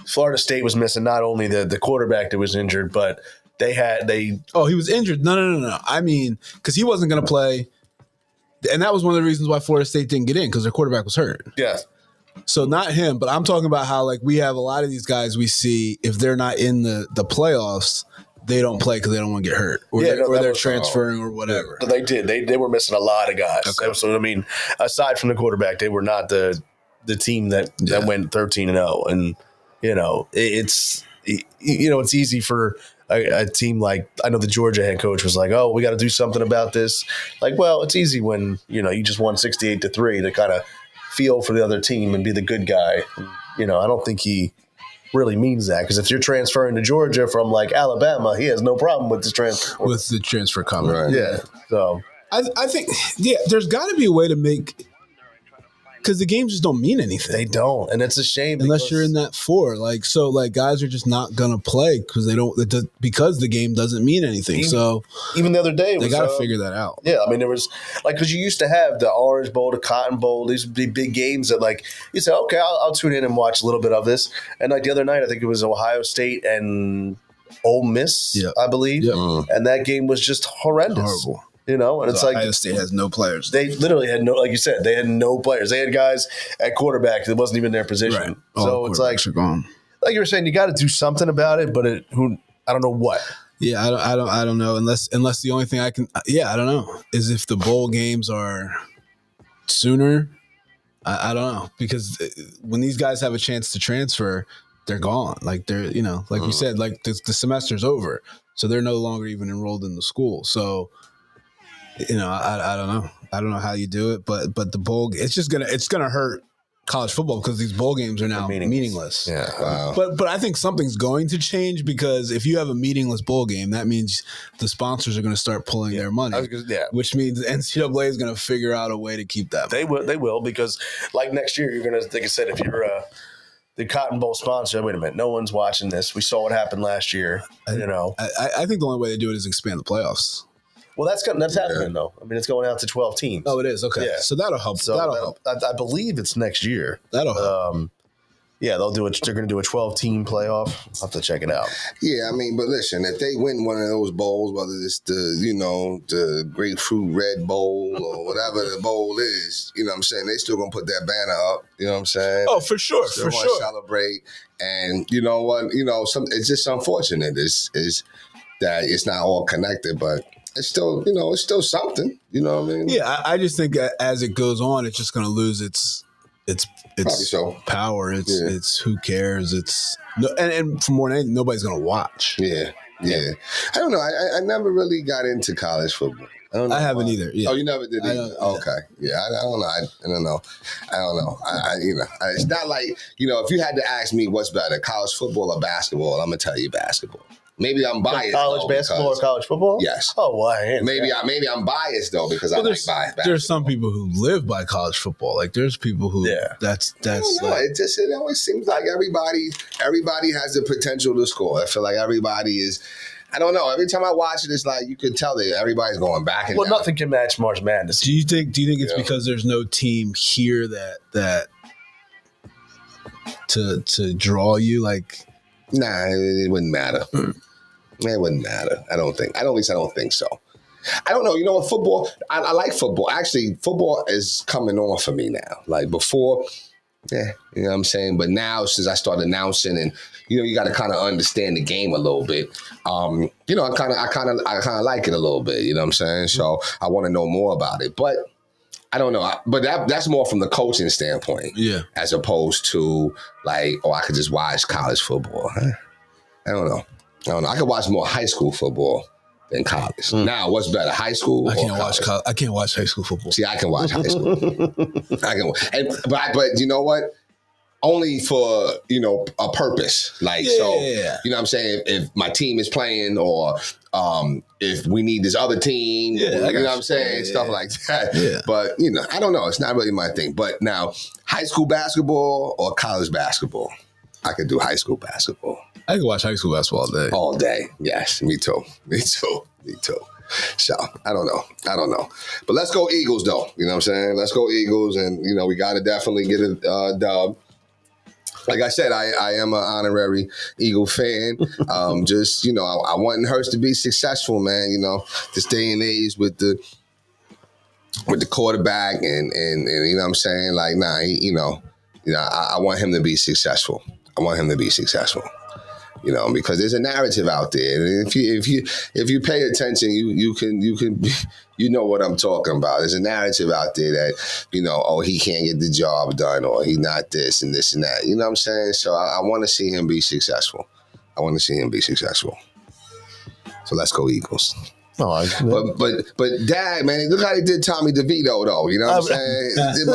Florida State was missing not only the quarterback that was injured, but Oh, he was injured. No. I mean, because he wasn't going to play, and that was one of the reasons why Florida State didn't get in, because their quarterback was hurt. Yeah. So not him, but I'm talking about how we have a lot of these guys we see, if they're not in the playoffs, they don't play because they don't want to get hurt, or they're transferring or whatever. But they did. They were missing a lot of guys. Okay. So aside from the quarterback, they were not the team that went 13-0. And it's easy for a team like, I know the Georgia head coach was like, oh, we got to do something about this. Like, well, it's easy when you just won 68-3 to kind of feel for the other team and be the good guy. I don't think he really means that, because if you're transferring to Georgia from Alabama, he has no problem with the transfer comment. Right. Yeah. So I think there's got to be a way to make, because the games just don't mean anything. They don't, and it's a shame unless you're in that 4. Guys are just not gonna play because because the game doesn't mean anything. Even the other day, they got to figure that out. Yeah, there was because you used to have the Orange Bowl, the Cotton Bowl, these big games that you say, okay, I'll tune in and watch a little bit of this. And the other night, I think it was Ohio State and Ole Miss, I believe, and that game was just horrendous. Horrible. And it's Ohio State has no players. They literally had no, like you said, they had no players. They had guys at quarterback that wasn't even their position. Right. So it's are gone. Like you were saying, you got to do something about it, but I don't know what. Yeah, I don't know unless the only thing I can I don't know is if the bowl games are sooner. I don't know, because when these guys have a chance to transfer, they're gone. They're we said, the semester's over, so they're no longer even enrolled in the school. So. I don't know. I don't know how you do it, but the bowl, it's gonna hurt college football because these bowl games are now meaningless. Yeah. Wow. But I think something's going to change, because if you have a meaningless bowl game, that means the sponsors are going to start pulling their money. Which means the NCAA is going to figure out a way to keep that. They will, because next year you're going to, like I said, if you're the Cotton Bowl sponsor, wait a minute, no one's watching this. We saw what happened last year. I think the only way to do it is expand the playoffs. Well, that's happening though. It's going out to 12 teams. Oh, it is. Okay. Yeah. So that'll help. That'll help. I believe it's next year. That'll help. They'll do it. They're going to do a 12-team playoff. I'll have to check it out. Yeah, but listen, if they win one of those bowls, whether it's the Grapefruit Red Bowl or whatever the bowl is, you know what I'm saying, they still going to put that banner up. You know what I'm saying? Oh, for sure. Still want to celebrate. And you know what? It's just unfortunate. Is that it's not all connected, but. It's still, it's still something. You know what I mean? Yeah, I just think as it goes on, it's just going to lose its power. It's who cares. And for more than anything, nobody's going to watch. Yeah. I don't know. I never really got into college football. I haven't either. Yeah. Oh, you never did either? Okay. Yeah, I don't know. I don't know. It's not like, if you had to ask me what's better, college football or basketball, I'm going to tell you basketball. Maybe I'm biased. College though, basketball or because- college football? Yes. Oh, why? Maybe I'm biased though because Well, I like biased. there's some people who live by college football. Like there's people who that's I don't know. like, It always seems like everybody has the potential to score. I feel like everybody is. I don't know. Every time I watch it, it's like you could tell that everybody's going back and Well, down. nothing can match March Madness. do you think it's Yeah. because there's no team here that to draw you? Like Nah, it wouldn't matter. It wouldn't matter. I don't think. At least I don't think so. I don't know. You know what? Football. I like football. Actually, football is coming on for me now. Like before, yeah, you know what I'm saying. But now, since I started announcing, and you got to kind of understand the game a little bit. I kind of like it a little bit. You know what I'm saying? So I want to know more about it. But I don't know. But that's more from the coaching standpoint. yeah. As opposed to like, I could just watch college football. Huh? I don't know. I could watch more high school football than college. Now, what's better, high school? I or can't watch college? I can't watch high school football. See, I can watch high school. But you know what? Only for a purpose. Like so, Yeah. you know what I'm saying? If my team is playing, or if we need this other team, Yeah, I you got know what you. I'm saying? Yeah, Stuff yeah. like that. Yeah. But I don't know. It's not really my thing. But now, high school basketball or college basketball, I could do high school basketball. I can watch high school basketball all day. All day. Yes, me too. So, I don't know. But let's go Eagles, though. You know what I'm saying? Let's go Eagles. And, we got to definitely get a dub. Like I said, I am an honorary Eagle fan. Just, I want Hurts to be successful, man. This day and age with the quarterback and you know what I'm saying? Like, I want him to be successful. Because there's a narrative out there. And if you pay attention, you can know what I'm talking about. There's a narrative out there that, he can't get the job done, or he's not this and this and that. You know what I'm saying? So I want to see him be successful. So let's go Eagles. No, But Dad, man, look how he did Tommy DeVito though. You know what I'm saying? Did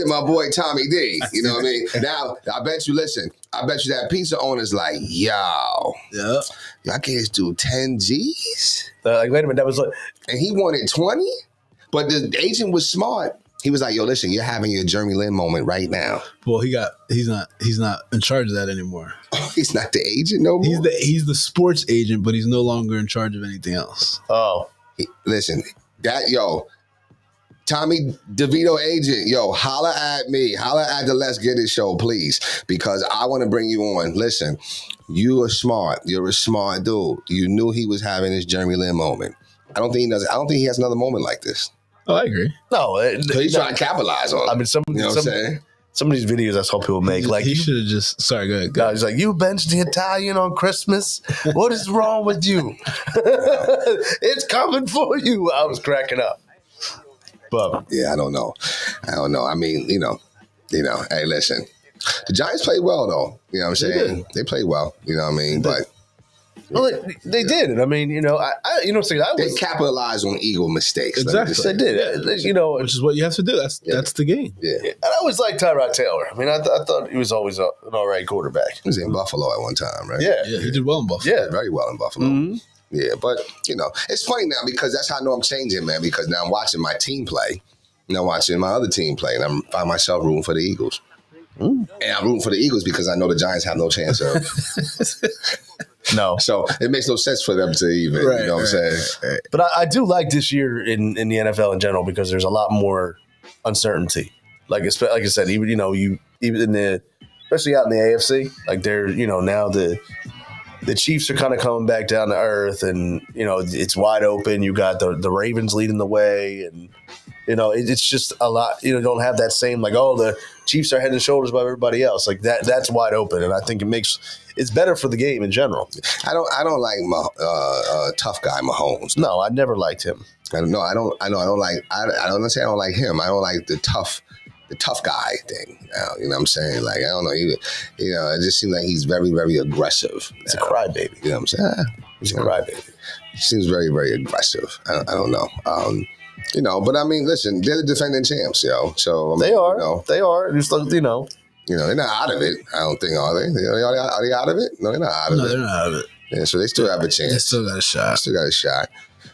my boy Tommy D. You know what I mean? Now I bet you that pizza owner's like, yo, Yeah. y'all can't do 10 G's, like, wait a minute, that was like, and he wanted 20. But the agent was smart. He was like, yo, listen, you're having your Jeremy Lin moment right now. Well, he's not in charge of that anymore. He's not the agent no more. He's the sports agent, but he's no longer in charge of anything else. oh, Listen, Tommy DeVito agent, holla at me. Holla at the Let's Get It show, please, because I want to bring you on. Listen, you are smart. You're a smart dude. You knew he was having his Jeremy Lin moment. I don't think he does. I don't think he has another moment like this. Oh, I agree. no. He's trying to capitalize on it. I mean, You know what I'm saying? some of these videos I saw people make, like, He should have just. Sorry, go ahead. Go no, ahead. he's like, you benched the Italian on Christmas? What is wrong with you? It's coming for you. I was cracking up. But Yeah, I don't know. I mean, hey, listen. The Giants played well, though. You know what I'm saying? They played well. You know what I mean? But well, they did. And I mean, I they was. capitalized on Eagle mistakes. let me just They say. did. Which is what you have to do. That's the game. Yeah. And I always liked Tyrod Taylor. I mean, I thought he was always an all right quarterback. He was in Buffalo at one time, right? Yeah. Yeah, he did well in Buffalo. Yeah. Very well in Buffalo. Mhm. Yeah, but, it's funny now because that's how I know I'm changing, man, because now I'm watching my team play. I'm watching my other team play, and I find myself rooting for the Eagles. And I'm rooting for the Eagles because I know the Giants have no chance of. No. So it makes no sense for them to even, you know what I'm saying? But I do like this year in the NFL in general because there's a lot more uncertainty. Like I said, even especially out in the AFC, like they're now the Chiefs are kind of coming back down to earth, and it's wide open. You got the Ravens leading the way, and it's just a lot. Don't have that same like, oh, the Chiefs are head and shoulders above everybody else. Like that's wide open, and I think it's better for the game in general. I don't like tough guy Mahomes. No, I never liked him. I don't like. I don't say I don't like him. I don't like the tough guy thing. You know what I'm saying? Like, I don't know. It just seems like he's very, very aggressive. It's a crybaby. You know what I'm saying? He's a crybaby. He seems very, very aggressive. I don't know. But I mean, listen, they're the defending champs, yo. So I mean, They are. They are. Just they're not out of it. I don't think, are they? Are they out of it? No, they're not out of No, it. they're not out of it. Yeah, so they still have a chance. They still got a shot. Still got a shot.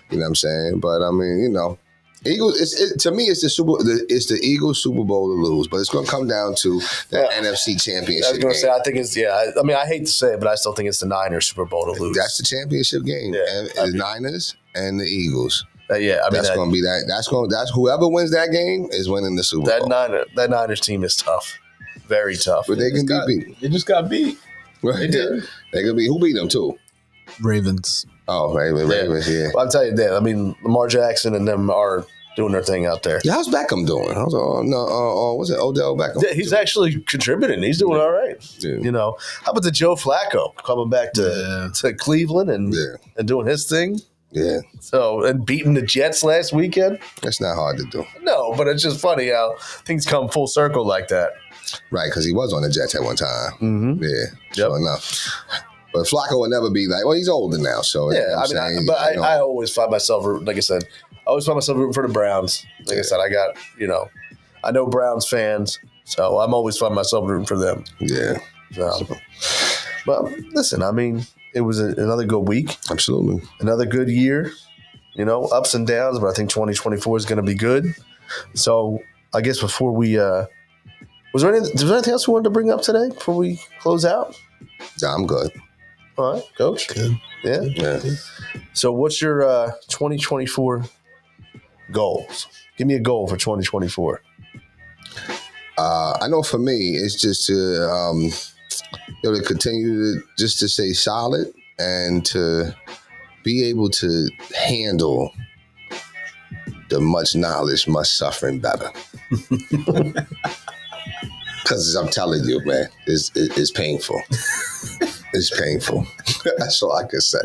You know what I'm saying? But I mean, you know, Eagles. To me, it's the Eagles Super Bowl to lose, but it's going to come down to the NFC Championship. I was going to game. say, I think it's I mean, I hate to say it, but I still think it's the Niners Super Bowl to lose. That's the championship game. Yeah, and the Niners and the Eagles. Yeah, I mean, that's going to be that. That's whoever wins that game is winning the Super Bowl. That Niners team is tough, very tough. But they can be beat. They just got beat. They did. They can be. Who beat them too? Ravens. Oh, Ravens. Yeah. Well, I'll tell you that. I mean, Lamar Jackson and them are doing their thing out there. Yeah, how's Beckham doing? What's it? Odell Beckham. Yeah, he's actually contributing. He's doing all right. Yeah. You know, how about the Joe Flacco coming back to Cleveland and doing his thing? Yeah. So, and beating the Jets last weekend? That's not hard to do. No, but it's just funny how things come full circle like that. Right, because he was on the Jets at one time. Mm-hmm. Yeah, sure enough. But Flacco will never be like, well, he's older now, so yeah. I always find myself, like I said, rooting for the Browns. Like I said, I know Browns fans, so I'm always find myself rooting for them. Yeah. So, but listen, I mean, it was another good week. Absolutely. Another good year. You know, ups and downs, but I think 2024 is going to be good. So I guess before we, was there anything else we wanted to bring up today before we close out? Yeah, I'm good. All right, Coach. Good. Yeah. Yeah. So what's your 2024 goals? Give me a goal for 2024. I know for me, it's just to to continue to stay solid and to be able to handle the much knowledge, much suffering better. Because I'm telling you, man, it's painful. It's painful. That's all I can say.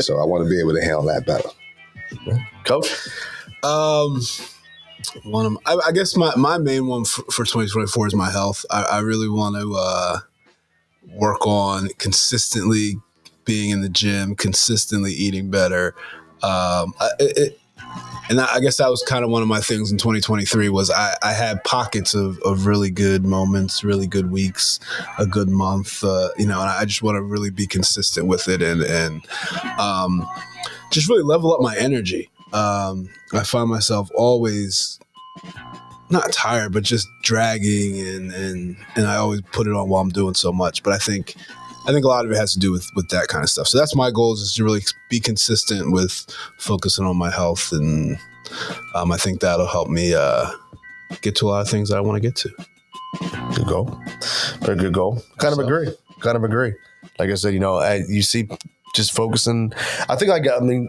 So I want to be able to handle that better. Coach? I guess my main one for 2024 is my health. I really want to work on consistently being in the gym, consistently eating better. And I guess that was kind of one of my things in 2023 was I had pockets of really good moments, really good weeks, a good month, and I just want to really be consistent with it and just really level up my energy. I find myself always not tired, but just dragging and I always put it on while I'm doing so much. But I think a lot of it has to do with that kind of stuff. So that's my goal is to really be consistent with focusing on my health. And I think that'll help me get to a lot of things that I want to get to. Good goal. Very good goal. Kind of agree. Like I said, you see just focusing. I think I don't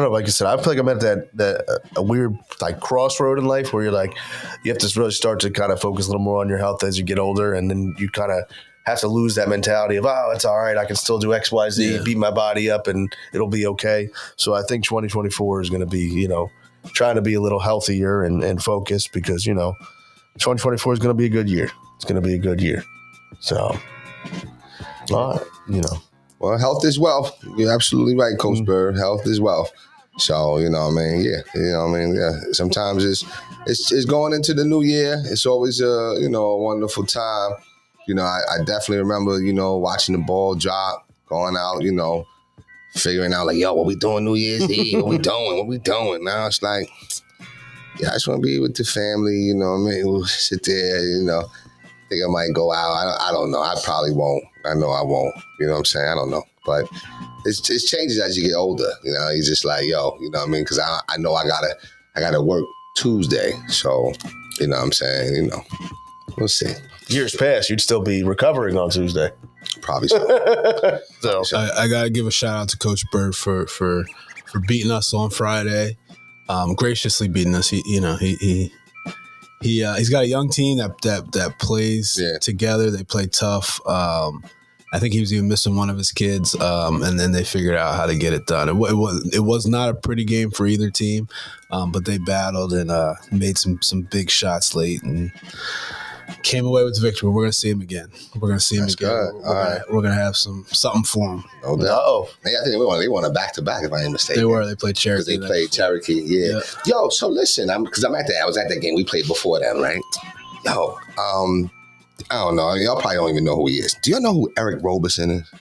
know. Like I said, I feel like I'm at that a weird like crossroad in life where you're like, you have to really start to kind of focus a little more on your health as you get older. And then you kind of have to lose that mentality of, oh, it's all right. I can still do X, Y, Z, beat my body up and it'll be okay. So I think 2024 is going to be, trying to be a little healthier and focused because, 2024 is going to be a good year. It's going to be a good year. So, all right, Well, health is wealth. You're absolutely right, Coach Bird. Health is wealth. So, yeah. Sometimes it's going into the new year. It's always a wonderful time. I definitely remember, watching the ball drop, going out, figuring out like, yo, what we doing New Year's Eve? What we doing? Now it's like, yeah, I just want to be with the family, we'll sit there, think I might go out. I don't know. I probably won't. I know I won't. You know what I'm saying? I don't know. But it changes as you get older. You're just like, yo, you know what I mean? Because I know I gotta work Tuesday. So, you know what I'm saying? We'll see. Years past, you'd still be recovering on Tuesday. Probably so. So I gotta give a shout out to Coach Bird for beating us on Friday, graciously beating us. He's got a young team that plays together. They play tough. I think he was even missing one of his kids, and then they figured out how to get it done. It was not a pretty game for either team, but they battled and made some big shots late and came away with the victory. We're going to see him again. We're going to see him again. We're going to have something for him. No doubt. I think they won a back-to-back, if I ain't mistaken. They were. They played Cherokee. They played Cherokee, yeah. Yo, so listen, I was at that game. We played before that, right? Yo, I don't know. Y'all probably don't even know who he is. Do y'all know who Eric Roberson is?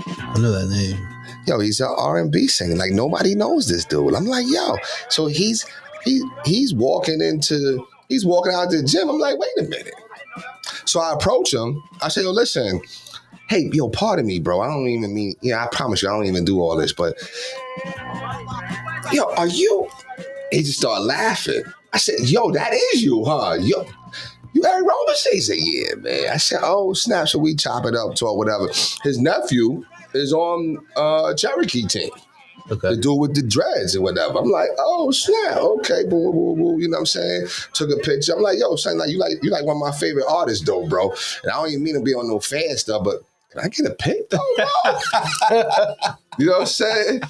I know that name. Yo, he's an R&B singer. Like, nobody knows this dude. I'm like, yo. So he's walking out the gym. I'm like, wait a minute. So I approach him. I say, yo, listen. Hey, yo, pardon me, bro. I don't even mean, I promise you, I don't even do all this. But, yo, are you? He just started laughing. I said, yo, that is you, huh? Yo, you Eric Roberson? He said, yeah, man. I said, oh, snap. So we chop it up, talk, whatever. His nephew is on Cherokee team. Okay. The dude with the dreads or whatever. I'm like, oh, snap. Okay, boo, boo, boo. You know what I'm saying? Took a picture. I'm like, yo, son, like you like one of my favorite artists, though, bro. And I don't even mean to be on no fan stuff, but can I get a pic, though, bro? You know what I'm saying?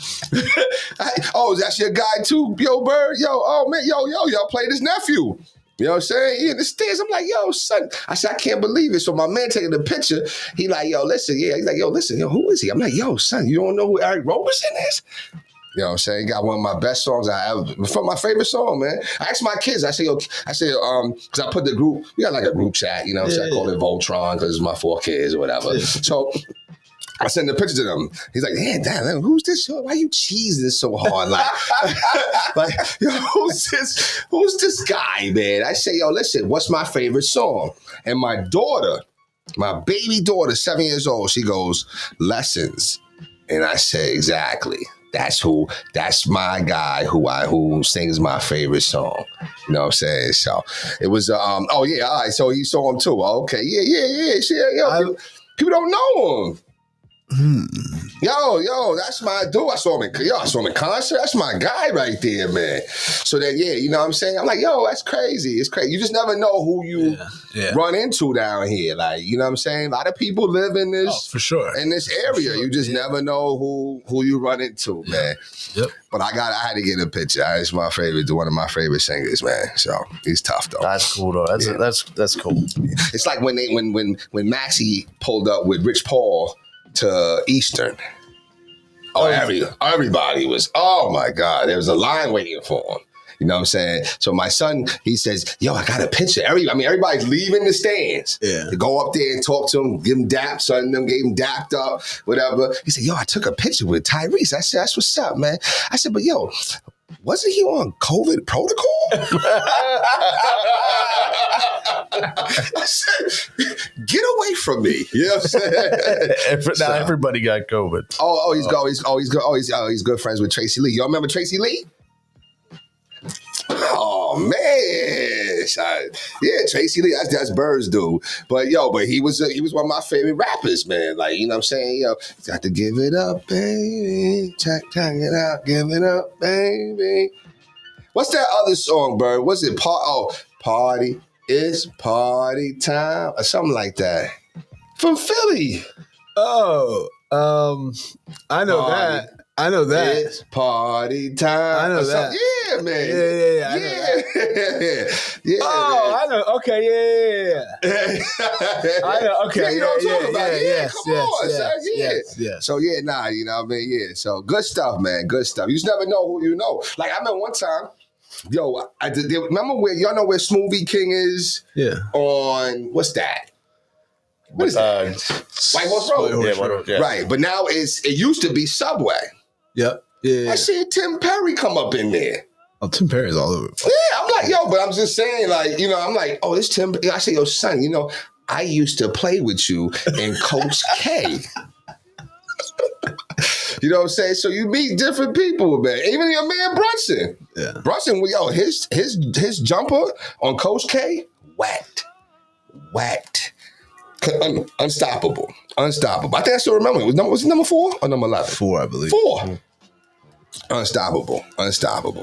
Oh, that's your guy, too, yo, Bird? Yo, oh, man, y'all played his nephew. You know what I'm saying? He in the stands. I'm like, yo, son. I said, I can't believe it. So my man taking the picture, he like, yo, listen, yeah. He's like, yo, listen, yo, who is he? I'm like, yo, son, you don't know who Eric Roberson is? You know what I'm saying? He got one of my best songs I ever, from my favorite song, man. I asked my kids, I said, because I put the group, we got like a group chat, you know what I'm saying? I call it Voltron because it's my 4 kids or whatever. Yeah. So I sent the picture to them. He's like, damn, who's this? Why you cheesing so hard? Like, yo, who's this guy, man? I say, yo, listen, what's my favorite song? And my daughter, my baby daughter, 7 years old, she goes, Lessons. And I say, exactly. That's my guy who sings my favorite song. You know what I'm saying? So it was, all right. So you saw him too. Okay. Yeah. People don't know him. Yo, that's my dude. I saw him in concert. That's my guy right there, man. So then, you know what I'm saying? I'm like, yo, that's crazy. It's crazy. You just never know who you run into down here. Like, you know what I'm saying? A lot of people live in this, for sure, in this area. Sure. You just never know who you run into, man. Yep. But I had to get a picture. It's my favorite, one of my favorite singers, man. So he's tough though. That's cool though. That's cool. It's like when Maxie pulled up with Rich Paul to Eastern. Everybody was, oh my God, there was a line waiting for him. You know what I'm saying? So my son, he says, yo, I got a picture. Everybody's leaving the stands. Yeah. To go up there and talk to him, give him daps, son of them gave him dapped up, whatever. He said, yo, I took a picture with Tyrese. I said, that's what's up, man. I said, but yo, wasn't he on COVID protocol? I said, get away from me. You know what I'm saying? Now everybody got COVID. He's good friends with Tracy Lee. Y'all remember Tracy Lee? Oh man, Tracy Lee. That's Bird's dude. But he was one of my favorite rappers, man. Like, you know what I'm saying? Yo, got to give it up, baby. Check it out, give it up, baby. What's that other song, Bird? What's it? Party. It's party time or something like that. From Philly. Oh, I know party. that. I know that. It's party time. I know that. Yeah, man. Yeah. Oh, I know. Okay, yeah. I know. Okay, you know what I'm talking about. Yes. So you know what I mean? Yeah. So good stuff, man. Good stuff. You just never know who you know. Like I remember one time, remember where y'all know where Smoothie King is? Yeah. On what's that? What is that? White Horse Road. Yeah. Right. But now it used to be Subway. Yep. Yeah. I see Tim Perry come up in there. Oh, Tim Perry's all over. Yeah, I'm like, but I'm just saying, like, I'm like, oh, this Tim. I say, yo, son, I used to play with you in Coach K. You know what I'm saying? So you meet different people, man. Even your man Brunson. Yeah. Brunson, his jumper on Coach K, whacked. Unstoppable. I think I still remember. Was it number 4 or number 11? 4, I believe. 4. Mm-hmm. Unstoppable,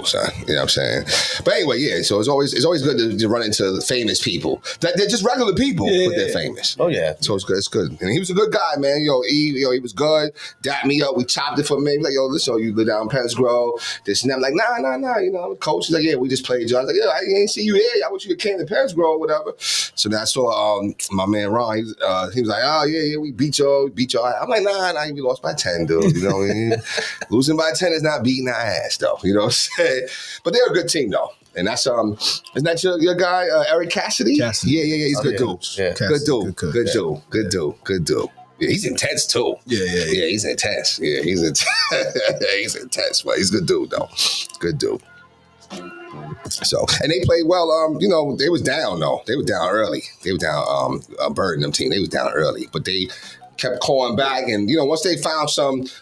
son. You know what I'm saying? But anyway, so it's always good to run into famous people. They're just regular people, but they're famous. Oh yeah. So it's good. It's good. And he was a good guy, man. He was good. Dapped me up. We chopped it for me. Like, listen, you live down Penns Grove. This and that. I'm like, nah. I'm a coach. He's like, yeah, we just played. I was like, I ain't see you here. I wish you came to Penns Grove or whatever. So then I saw my man Ron. He was like, oh yeah, we beat y'all. I'm like, nah, we lost by 10, dude. You know what I mean? Losing by 10 is not beating our ass, though. You know what I'm saying? But they're a good team, though. And that's isn't that your guy, Eric Cassidy? Cassidy. Yeah. He's a good dude. Yeah. Good dude. Yeah, he's intense too. Yeah, he's intense. Yeah, he's intense. He's intense, but he's a good dude though. Good dude. So, and they played well. You know, they was down though. They were down early. They were down. Bird and them team. They was down early, but they kept calling back. And you know, once they found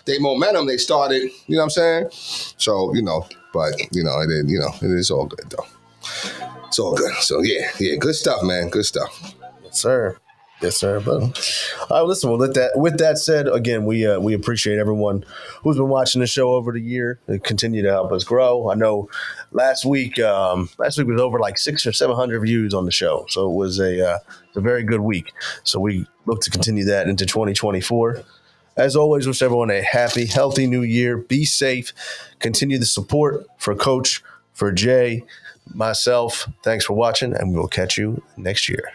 their momentum, they started. You know what I'm saying? So you know, but you know, it is all good though. It's all good. So yeah, good stuff, man. Good stuff. Yes, sir. Yes, sir. But all right, listen. Well, with that said, again, we appreciate everyone who's been watching the show over the year and continue to help us grow. I know last week was over like 600 or 700 views on the show, so it was a very good week. So we look to continue that into 2024. As always, wish everyone a happy, healthy new year. Be safe. Continue the support for Coach, for Jay, myself. Thanks for watching, and we will catch you next year.